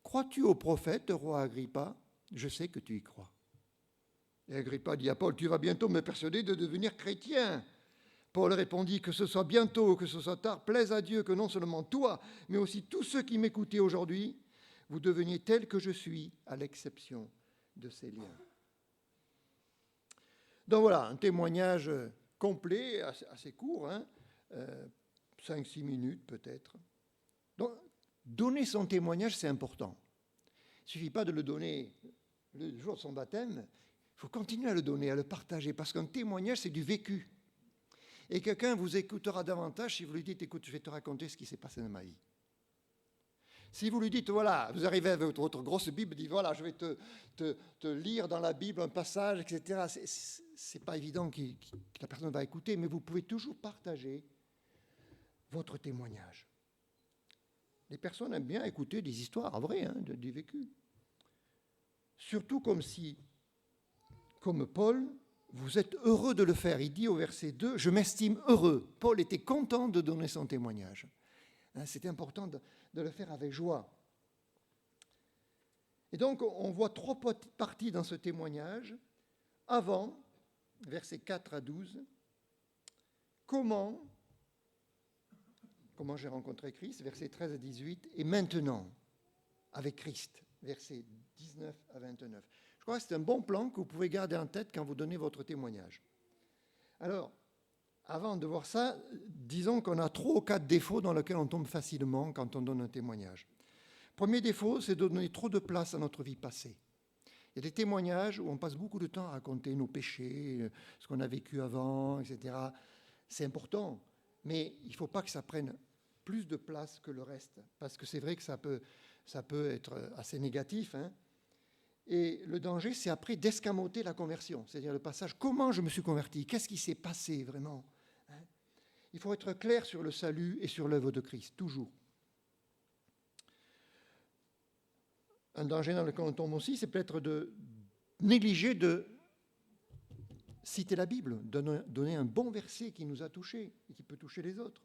Crois-tu au prophète, roi Agrippa? Je sais que tu y crois. Et Agrippa dit à Paul, tu vas bientôt me persuader de devenir chrétien. Paul répondit, que ce soit bientôt, que ce soit tard, plaise à Dieu que non seulement toi, mais aussi tous ceux qui m'écoutaient aujourd'hui, vous deveniez tels que je suis, à l'exception de ces liens. Donc voilà, un témoignage complet, assez court, 5-6 minutes peut-être. Donc, donner son témoignage, c'est important. Il ne suffit pas de le donner le jour de son baptême, il faut continuer à le donner, à le partager, parce qu'un témoignage, c'est du vécu. Et quelqu'un vous écoutera davantage si vous lui dites, écoute, je vais te raconter ce qui s'est passé dans ma vie. Si vous lui dites, voilà, vous arrivez avec votre grosse Bible, dites, voilà, je vais te lire dans la Bible un passage, etc. C'est pas évident que la personne va écouter, mais vous pouvez toujours partager votre témoignage. Les personnes aiment bien écouter des histoires vraies, du vécu. Surtout comme Paul, vous êtes heureux de le faire. Il dit au verset 2, « Je m'estime heureux ». Paul était content de donner son témoignage. C'est important de le faire avec joie. Et donc, on voit 3 parties dans ce témoignage. Avant, versets 4 à 12, comment j'ai rencontré Christ, versets 13 à 18, et maintenant, avec Christ, versets 19 à 29. Je crois que c'est un bon plan que vous pouvez garder en tête quand vous donnez votre témoignage. Alors, avant de voir ça, disons qu'on a 3 ou 4 défauts dans lesquels on tombe facilement quand on donne un témoignage. Premier défaut, c'est de donner trop de place à notre vie passée. Il y a des témoignages où on passe beaucoup de temps à raconter nos péchés, ce qu'on a vécu avant, etc. C'est important, mais il ne faut pas que ça prenne plus de place que le reste, parce que c'est vrai que ça peut être assez négatif, Et le danger, c'est après d'escamoter la conversion, c'est-à-dire le passage, comment je me suis converti, qu'est-ce qui s'est passé vraiment. Il faut être clair sur le salut et sur l'œuvre de Christ, toujours. Un danger dans lequel on tombe aussi, c'est peut-être de négliger de citer la Bible, de donner un bon verset qui nous a touchés et qui peut toucher les autres.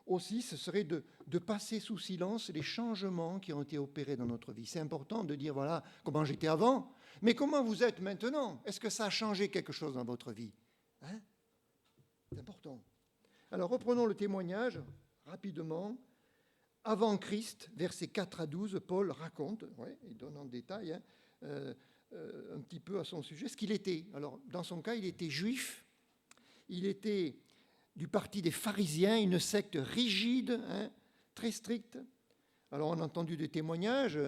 Aussi, ce serait de passer sous silence les changements qui ont été opérés dans notre vie. C'est important de dire, voilà, comment j'étais avant, mais comment vous êtes maintenant? Est-ce que ça a changé quelque chose dans votre vie? C'est important. Alors, reprenons le témoignage rapidement. Avant Christ, versets 4 à 12, Paul raconte, il donne en détail un petit peu à son sujet ce qu'il était. Alors, dans son cas, il était juif, il était du parti des pharisiens, une secte rigide, très stricte. Alors, on a entendu des témoignages.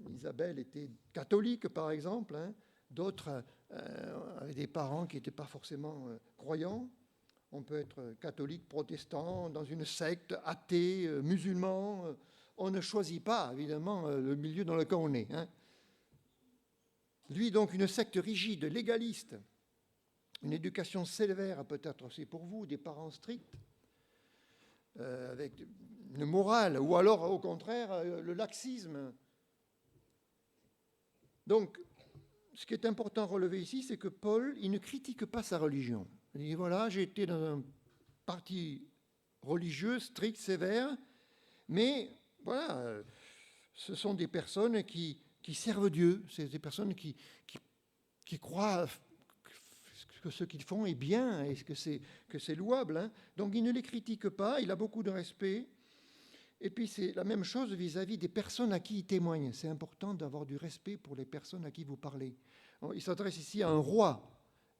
Isabelle était catholique, par exemple. D'autres avaient des parents qui n'étaient pas forcément croyants. On peut être catholique, protestant, dans une secte, athée, musulman. On ne choisit pas, évidemment, le milieu dans lequel on est. Lui, donc, une secte rigide, légaliste. Une éducation sévère, peut-être aussi pour vous, des parents stricts, avec une morale, ou alors, au contraire, le laxisme. Donc, ce qui est important à relever ici, c'est que Paul, il ne critique pas sa religion. Il dit, voilà, j'ai été dans un parti religieux, strict, sévère, mais voilà, ce sont des personnes qui servent Dieu, c'est des personnes qui croient que ce qu'ils font est bien et que c'est louable. Donc il ne les critique pas, il a beaucoup de respect. Et puis c'est la même chose vis-à-vis des personnes à qui il témoigne. C'est important d'avoir du respect pour les personnes à qui vous parlez. Il s'adresse ici à un roi.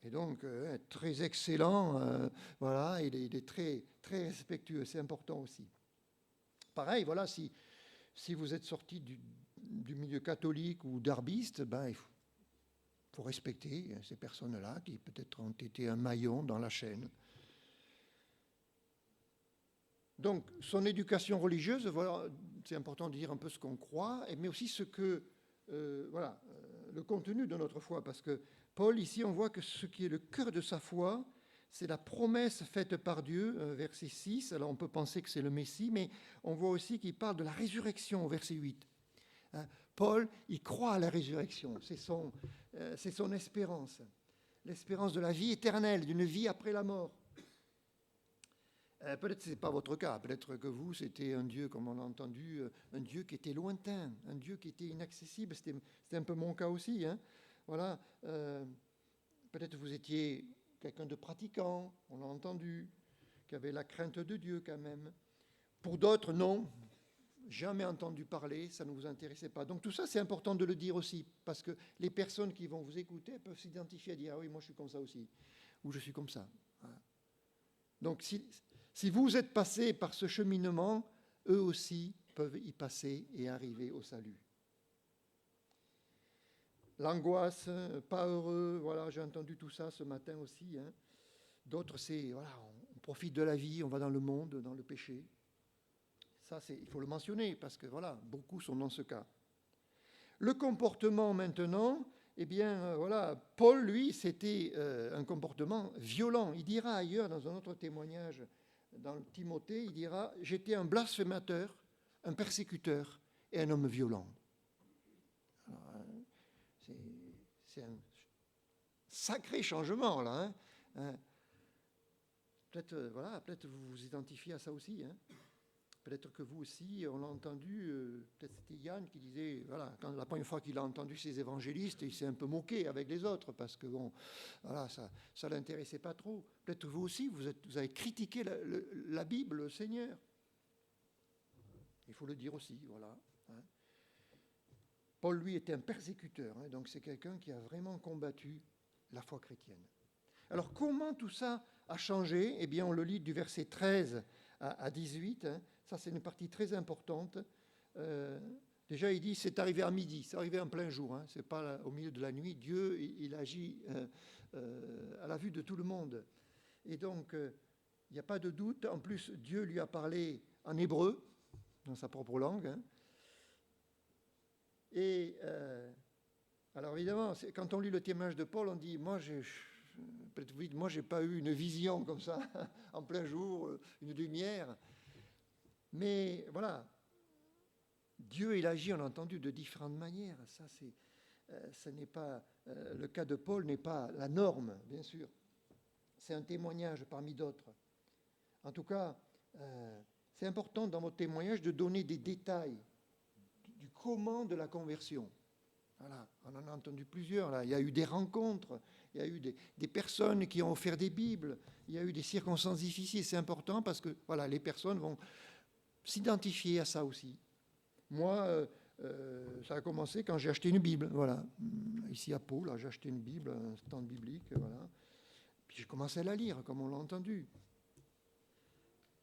Et donc, très excellent, voilà, il est très, très respectueux, c'est important aussi. Pareil, voilà, si vous êtes sorti du milieu catholique ou darbiste, il faut respecter ces personnes-là qui peut-être ont été un maillon dans la chaîne. Donc, son éducation religieuse, voilà, c'est important de dire un peu ce qu'on croit, mais aussi ce que, le contenu de notre foi, parce que Paul, ici, on voit que ce qui est le cœur de sa foi, c'est la promesse faite par Dieu, verset 6. Alors, on peut penser que c'est le Messie, mais on voit aussi qu'il parle de la résurrection, verset 8. Paul, il croit à la résurrection, c'est son espérance, l'espérance de la vie éternelle, d'une vie après la mort. Peut-être que ce n'est pas votre cas, peut-être que vous, c'était un Dieu, comme on a entendu, un Dieu qui était lointain, un Dieu qui était inaccessible, c'était un peu mon cas aussi. Hein. Voilà, peut-être vous étiez quelqu'un de pratiquant, on l'a entendu, qui avait la crainte de Dieu quand même. Pour d'autres, non, jamais entendu parler, ça ne vous intéressait pas. Donc tout ça, c'est important de le dire aussi, parce que les personnes qui vont vous écouter peuvent s'identifier à dire « Ah oui, moi je suis comme ça aussi », ou « Je suis comme ça ». Voilà. Donc si vous êtes passé par ce cheminement, eux aussi peuvent y passer et arriver au salut. L'angoisse, pas heureux, voilà, j'ai entendu tout ça ce matin aussi. Hein. D'autres, c'est, voilà, on profite de la vie, on va dans le monde, dans le péché. Ça, il faut le mentionner, parce que, voilà, beaucoup sont dans ce cas. Le comportement, maintenant, eh bien, voilà, Paul, lui, c'était un comportement violent. Il dira ailleurs, dans un autre témoignage, dans Timothée, il dira « J'étais un blasphémateur, un persécuteur et un homme violent. » C'est un sacré changement, là. Hein. Peut-être vous vous identifiez à ça aussi. Hein. Peut-être que vous aussi, on l'a entendu, peut-être c'était Yann qui disait, voilà, quand la première fois qu'il a entendu ces évangélistes, il s'est un peu moqué avec les autres, parce que bon, voilà, ça ne l'intéressait pas trop. Peut-être vous aussi, vous avez critiqué la Bible, le Seigneur. Il faut le dire aussi, voilà. Hein. Paul, lui, était un persécuteur, hein, donc c'est quelqu'un qui a vraiment combattu la foi chrétienne. Alors, comment tout ça a changé ? Eh bien, on le lit du verset 13 à 18, hein. Ça, c'est une partie très importante. Déjà, il dit, c'est arrivé à midi, c'est arrivé en plein jour, hein. C'est pas au milieu de la nuit. Dieu, il agit à la vue de tout le monde. Et donc, il n'y a pas de doute. En plus, Dieu lui a parlé en hébreu, dans sa propre langue. Hein. Et alors, évidemment, quand on lit le témoignage de Paul, on dit, moi, j'ai pas eu une vision comme ça, en plein jour, une lumière. Mais voilà, Dieu, il agit, on l'a entendu, de différentes manières. Ça, ce n'est pas, le cas de Paul n'est pas la norme, bien sûr. C'est un témoignage parmi d'autres. En tout cas, c'est important dans votre témoignage de donner des détails du comment de la conversion. Voilà, on en a entendu plusieurs, là. Il y a eu des rencontres, il y a eu des personnes qui ont offert des Bibles, il y a eu des circonstances difficiles. C'est important parce que voilà, les personnes vont s'identifier à ça aussi. Moi, ça a commencé quand j'ai acheté une Bible. Voilà. Ici à Pau, là, j'ai acheté une Bible, un stand biblique. Voilà. Puis j'ai commencé à la lire, comme on l'a entendu.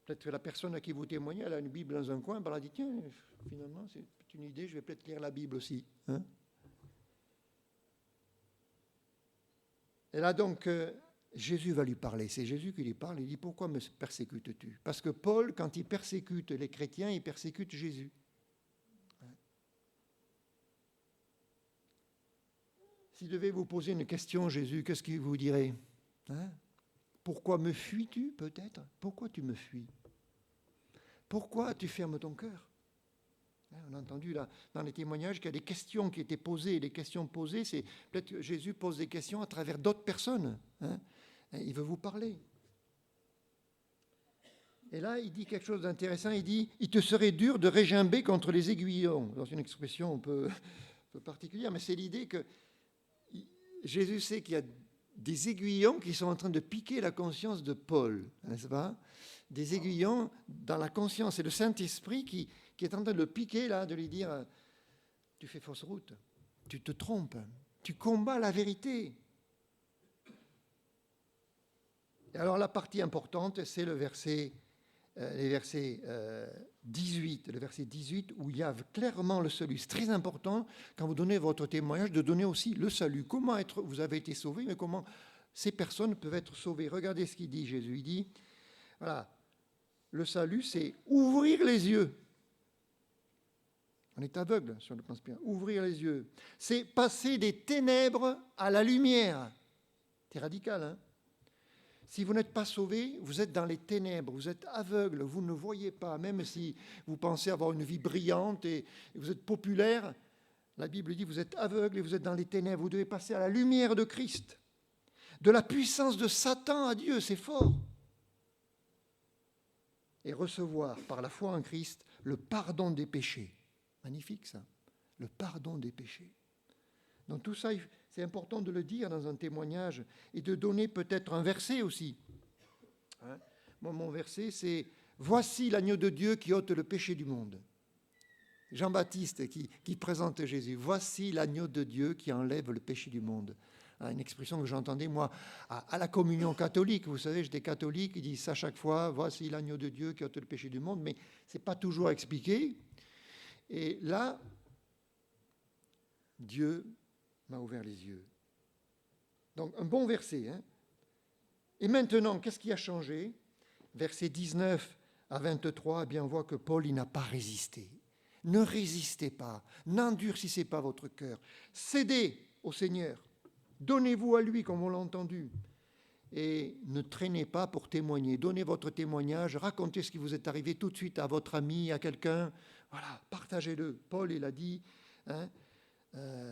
Peut-être que la personne à qui vous témoignez, elle a une Bible dans un coin, ben elle a dit, tiens, finalement, c'est une idée, je vais peut-être lire la Bible aussi. Hein. Et là, donc, Jésus va lui parler. C'est Jésus qui lui parle. Il dit, pourquoi me persécutes-tu ? Parce que Paul, quand il persécute les chrétiens, il persécute Jésus. S'il devait vous poser une question, Jésus, qu'est-ce qu'il vous dirait ? Hein ? Pourquoi me fuis-tu, peut-être ? Pourquoi tu me fuis ? Pourquoi tu fermes ton cœur ? On a entendu là, dans les témoignages qu'il y a des questions qui étaient posées. Et les questions posées, c'est peut-être que Jésus pose des questions à travers d'autres personnes. Hein. Il veut vous parler. Et là, il dit quelque chose d'intéressant. Il dit, il te serait dur de régimber contre les aiguillons. Dans une expression un peu particulière, mais c'est l'idée que Jésus sait qu'il y a des aiguillons qui sont en train de piquer la conscience de Paul, n'est-ce pas ? Des aiguillons dans la conscience. C'est le Saint-Esprit qui est en train de le piquer, là, de lui dire, tu fais fausse route, tu te trompes, tu combats la vérité. Et alors la partie importante, c'est le verset les versets 18, le verset 18, où il y a clairement le salut. C'est très important, quand vous donnez votre témoignage, de donner aussi le salut. Comment vous avez été sauvés, mais comment ces personnes peuvent être sauvées. Regardez ce qu'il dit, Jésus. Il dit, voilà, le salut, c'est ouvrir les yeux. On est aveugle sur le plan spirituel. Ouvrir les yeux. C'est passer des ténèbres à la lumière. C'est radical, hein? Si vous n'êtes pas sauvé, vous êtes dans les ténèbres, vous êtes aveugle, vous ne voyez pas, même si vous pensez avoir une vie brillante et vous êtes populaire, la Bible dit vous êtes aveugle et vous êtes dans les ténèbres, vous devez passer à la lumière de Christ. De la puissance de Satan à Dieu, c'est fort. Et recevoir par la foi en Christ le pardon des péchés. Magnifique ça, le pardon des péchés. Donc tout ça, c'est important de le dire dans un témoignage et de donner peut-être un verset aussi. Hein? Moi, mon verset, c'est « Voici l'agneau de Dieu qui ôte le péché du monde ». Jean-Baptiste qui présente Jésus. « Voici l'agneau de Dieu qui enlève le péché du monde ». Une expression que j'entendais, moi, à la communion catholique. Vous savez, j'étais catholique, ils disent ça chaque fois, « Voici l'agneau de Dieu qui ôte le péché du monde ». Mais ce n'est pas toujours expliqué. Et là, Dieu m'a ouvert les yeux. Donc, un bon verset. Hein. Et maintenant, qu'est-ce qui a changé? Versets 19 à 23, eh bien, on voit que Paul, il n'a pas résisté. Ne résistez pas, n'endurcissez pas votre cœur. Cédez au Seigneur. Donnez-vous à lui, comme on l'a entendu. Et ne traînez pas pour témoigner. Donnez votre témoignage, racontez ce qui vous est arrivé tout de suite à votre ami, à quelqu'un. Voilà, partagez-le. Paul, il a dit... Hein,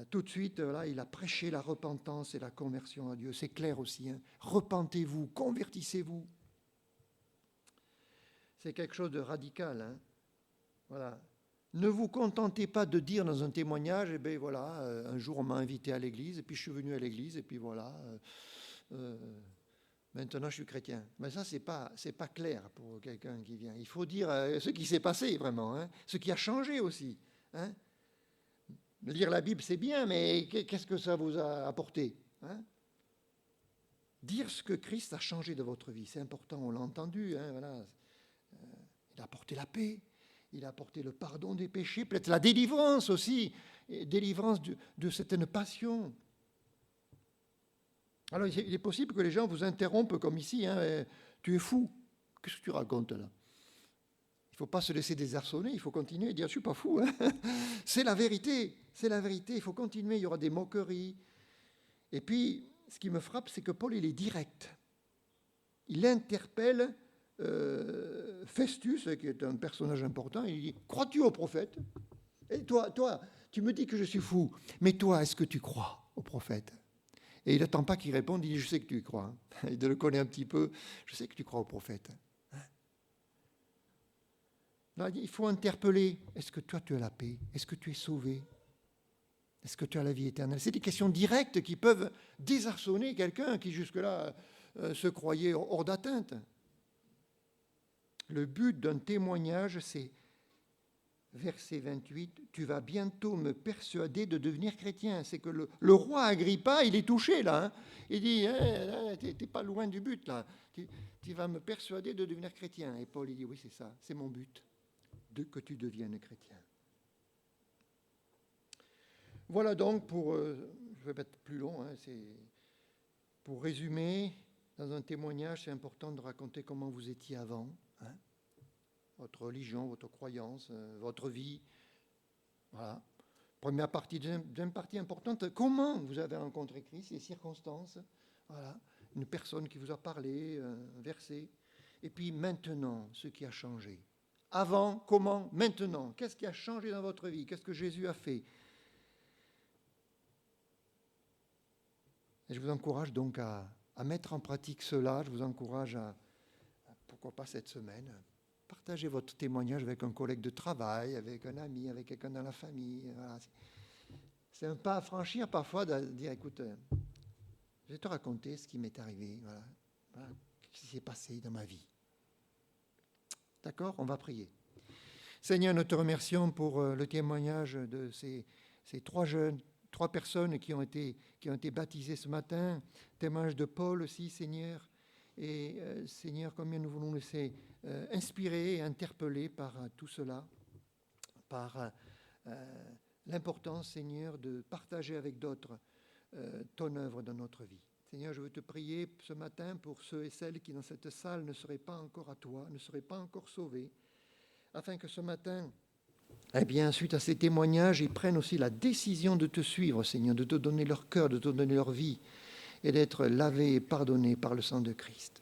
tout de suite, là, il a prêché la repentance et la conversion à Dieu. C'est clair aussi. Hein. Repentez-vous, convertissez-vous. C'est quelque chose de radical. Hein. Voilà. Ne vous contentez pas de dire dans un témoignage, eh bien voilà, un jour on m'a invité à l'église, et puis je suis venu à l'église, et puis voilà, maintenant je suis chrétien. Mais ça, c'est pas clair pour quelqu'un qui vient. Il faut dire ce qui s'est passé vraiment, hein, ce qui a changé aussi. Hein. Lire la Bible, c'est bien, mais qu'est-ce que ça vous a apporté, hein? Dire ce que Christ a changé de votre vie, c'est important, on l'a entendu. Hein, voilà. Il a apporté la paix, il a apporté le pardon des péchés, peut-être la délivrance aussi, et délivrance de certaines passions. Alors, il est possible que les gens vous interrompent comme ici, hein, tu es fou, qu'est-ce que tu racontes là? Il ne faut pas se laisser désarçonner, il faut continuer et dire « je ne suis pas fou hein ». C'est la vérité, il faut continuer, il y aura des moqueries. Et puis, ce qui me frappe, c'est que Paul, il est direct. Il interpelle Festus, qui est un personnage important, il dit « crois-tu au prophète ?» Et toi, tu me dis que je suis fou, mais toi, est-ce que tu crois au prophète? Et il n'attend pas qu'il réponde, il dit « je sais que tu y crois ». Il le connaît un petit peu, « je sais que tu crois au prophète ». Là, il faut interpeller, est-ce que toi tu as la paix? Est-ce que tu es sauvé? Est-ce que tu as la vie éternelle? C'est des questions directes qui peuvent désarçonner quelqu'un qui jusque-là se croyait hors d'atteinte. Le but d'un témoignage, c'est, verset 28, tu vas bientôt me persuader de devenir chrétien. C'est que le roi Agrippa, il est touché là. Hein. Il dit, t'es pas loin du but là. Tu vas me persuader de devenir chrétien. Et Paul, il dit, oui, c'est ça, c'est mon but. Que tu deviennes chrétien. Voilà donc pour, je vais être plus long, hein, pour résumer, dans un témoignage, c'est important de raconter comment vous étiez avant, hein, votre religion, votre croyance, votre vie. Voilà. Première partie, deuxième partie importante, comment vous avez rencontré Christ, les circonstances, voilà, une personne qui vous a parlé, un verset, et puis maintenant, ce qui a changé. Avant, comment, maintenant. Qu'est-ce qui a changé dans votre vie? Qu'est-ce que Jésus a fait? Et je vous encourage donc à mettre en pratique cela. Je vous encourage à, pourquoi pas cette semaine, partager votre témoignage avec un collègue de travail, avec un ami, avec quelqu'un dans la famille. Voilà. C'est un pas à franchir parfois de dire, écoute, je vais te raconter ce qui m'est arrivé. Voilà. Voilà. Ce qui s'est passé dans ma vie. D'accord? On va prier. Seigneur, nous te remercions pour le témoignage de ces trois personnes qui ont été baptisées ce matin. Témoignage de Paul aussi, Seigneur. Et Seigneur, combien nous voulons laisser inspirer et interpeller par tout cela, par l'importance, Seigneur, de partager avec d'autres ton œuvre dans notre vie. Seigneur, je veux te prier ce matin pour ceux et celles qui dans cette salle ne seraient pas encore à toi, ne seraient pas encore sauvés, afin que ce matin, eh bien, suite à ces témoignages, ils prennent aussi la décision de te suivre, Seigneur, de te donner leur cœur, de te donner leur vie, et d'être lavés et pardonnés par le sang de Christ.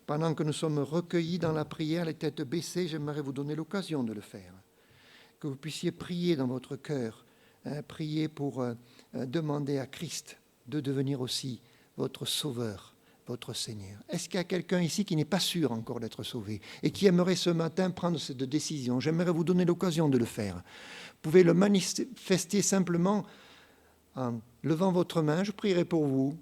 Pendant que nous sommes recueillis dans la prière, les têtes baissées, j'aimerais vous donner l'occasion de le faire. Que vous puissiez prier dans votre cœur, prier pour demander à Christ de devenir aussi votre Sauveur, votre Seigneur. Est-ce qu'il y a quelqu'un ici qui n'est pas sûr encore d'être sauvé et qui aimerait ce matin prendre cette décision? J'aimerais vous donner l'occasion de le faire. Vous pouvez le manifester simplement en levant votre main. Je prierai pour vous.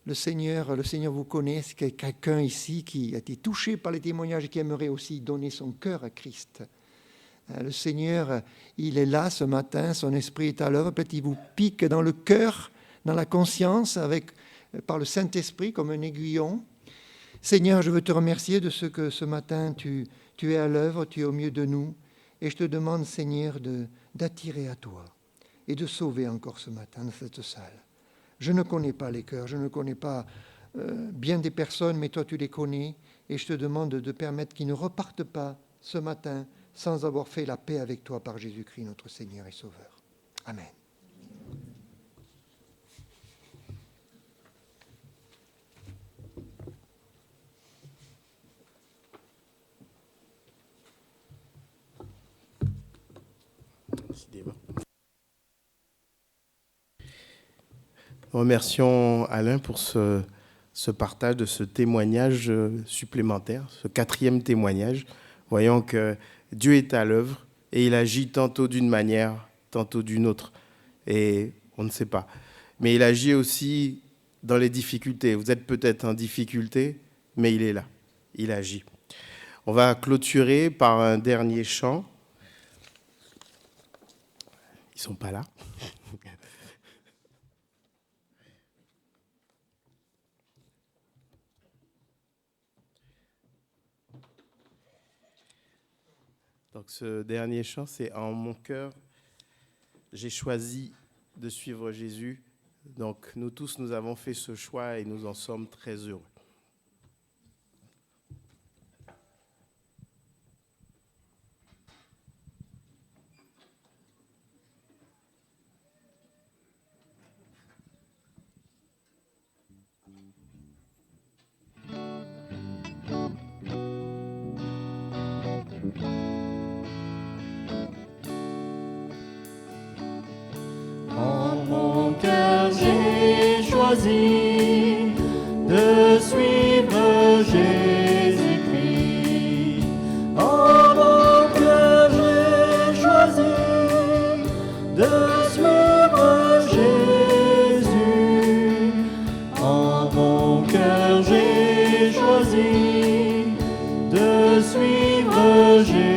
Le Seigneur vous connaît. Est-ce qu'il y a quelqu'un ici qui a été touché par les témoignages et qui aimerait aussi donner son cœur à Christ? Le Seigneur, il est là ce matin, son esprit est à l'œuvre, peut-être il vous pique dans le cœur, dans la conscience, par le Saint-Esprit comme un aiguillon. Seigneur, je veux te remercier de ce que ce matin tu es à l'œuvre, tu es au milieu de nous, et je te demande, Seigneur, d'attirer à toi et de sauver encore ce matin dans cette salle. Je ne connais pas les cœurs, je ne connais pas bien des personnes, mais toi tu les connais, et je te demande de permettre qu'ils ne repartent pas ce matin sans avoir fait la paix avec toi par Jésus-Christ, notre Seigneur et Sauveur. Amen. Nous remercions Alain pour ce partage de ce témoignage supplémentaire, ce 4e témoignage. Voyons que Dieu est à l'œuvre et il agit tantôt d'une manière, tantôt d'une autre. Et on ne sait pas. Mais il agit aussi dans les difficultés. Vous êtes peut-être en difficulté, mais il est là. Il agit. On va clôturer par un dernier chant. Ils ne sont pas là. Donc ce dernier chant, c'est « En mon cœur, j'ai choisi de suivre Jésus ». Donc nous tous, nous avons fait ce choix et nous en sommes très heureux. En mon cœur, j'ai choisi de suivre Jésus-Christ. En mon cœur, j'ai choisi de suivre Jésus. En mon cœur, j'ai choisi de suivre Jésus.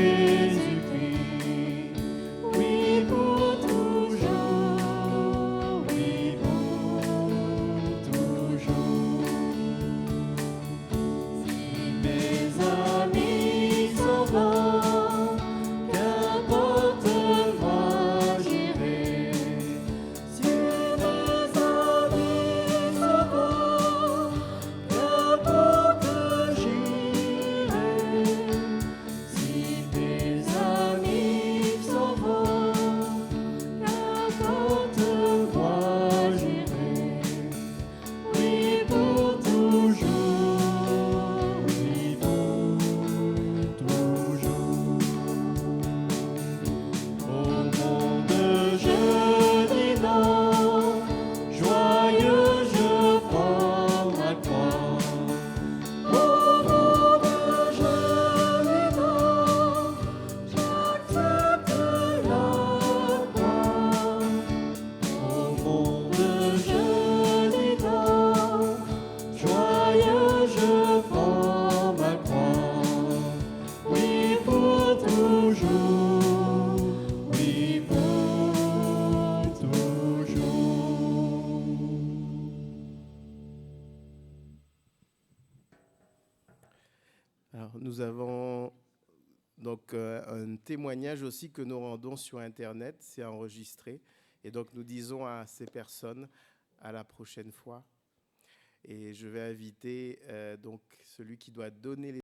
nous avons donc un témoignage aussi que nous rendons sur Internet, c'est enregistré. Et donc nous disons à ces personnes à la prochaine fois. Et je vais inviter donc celui qui doit donner les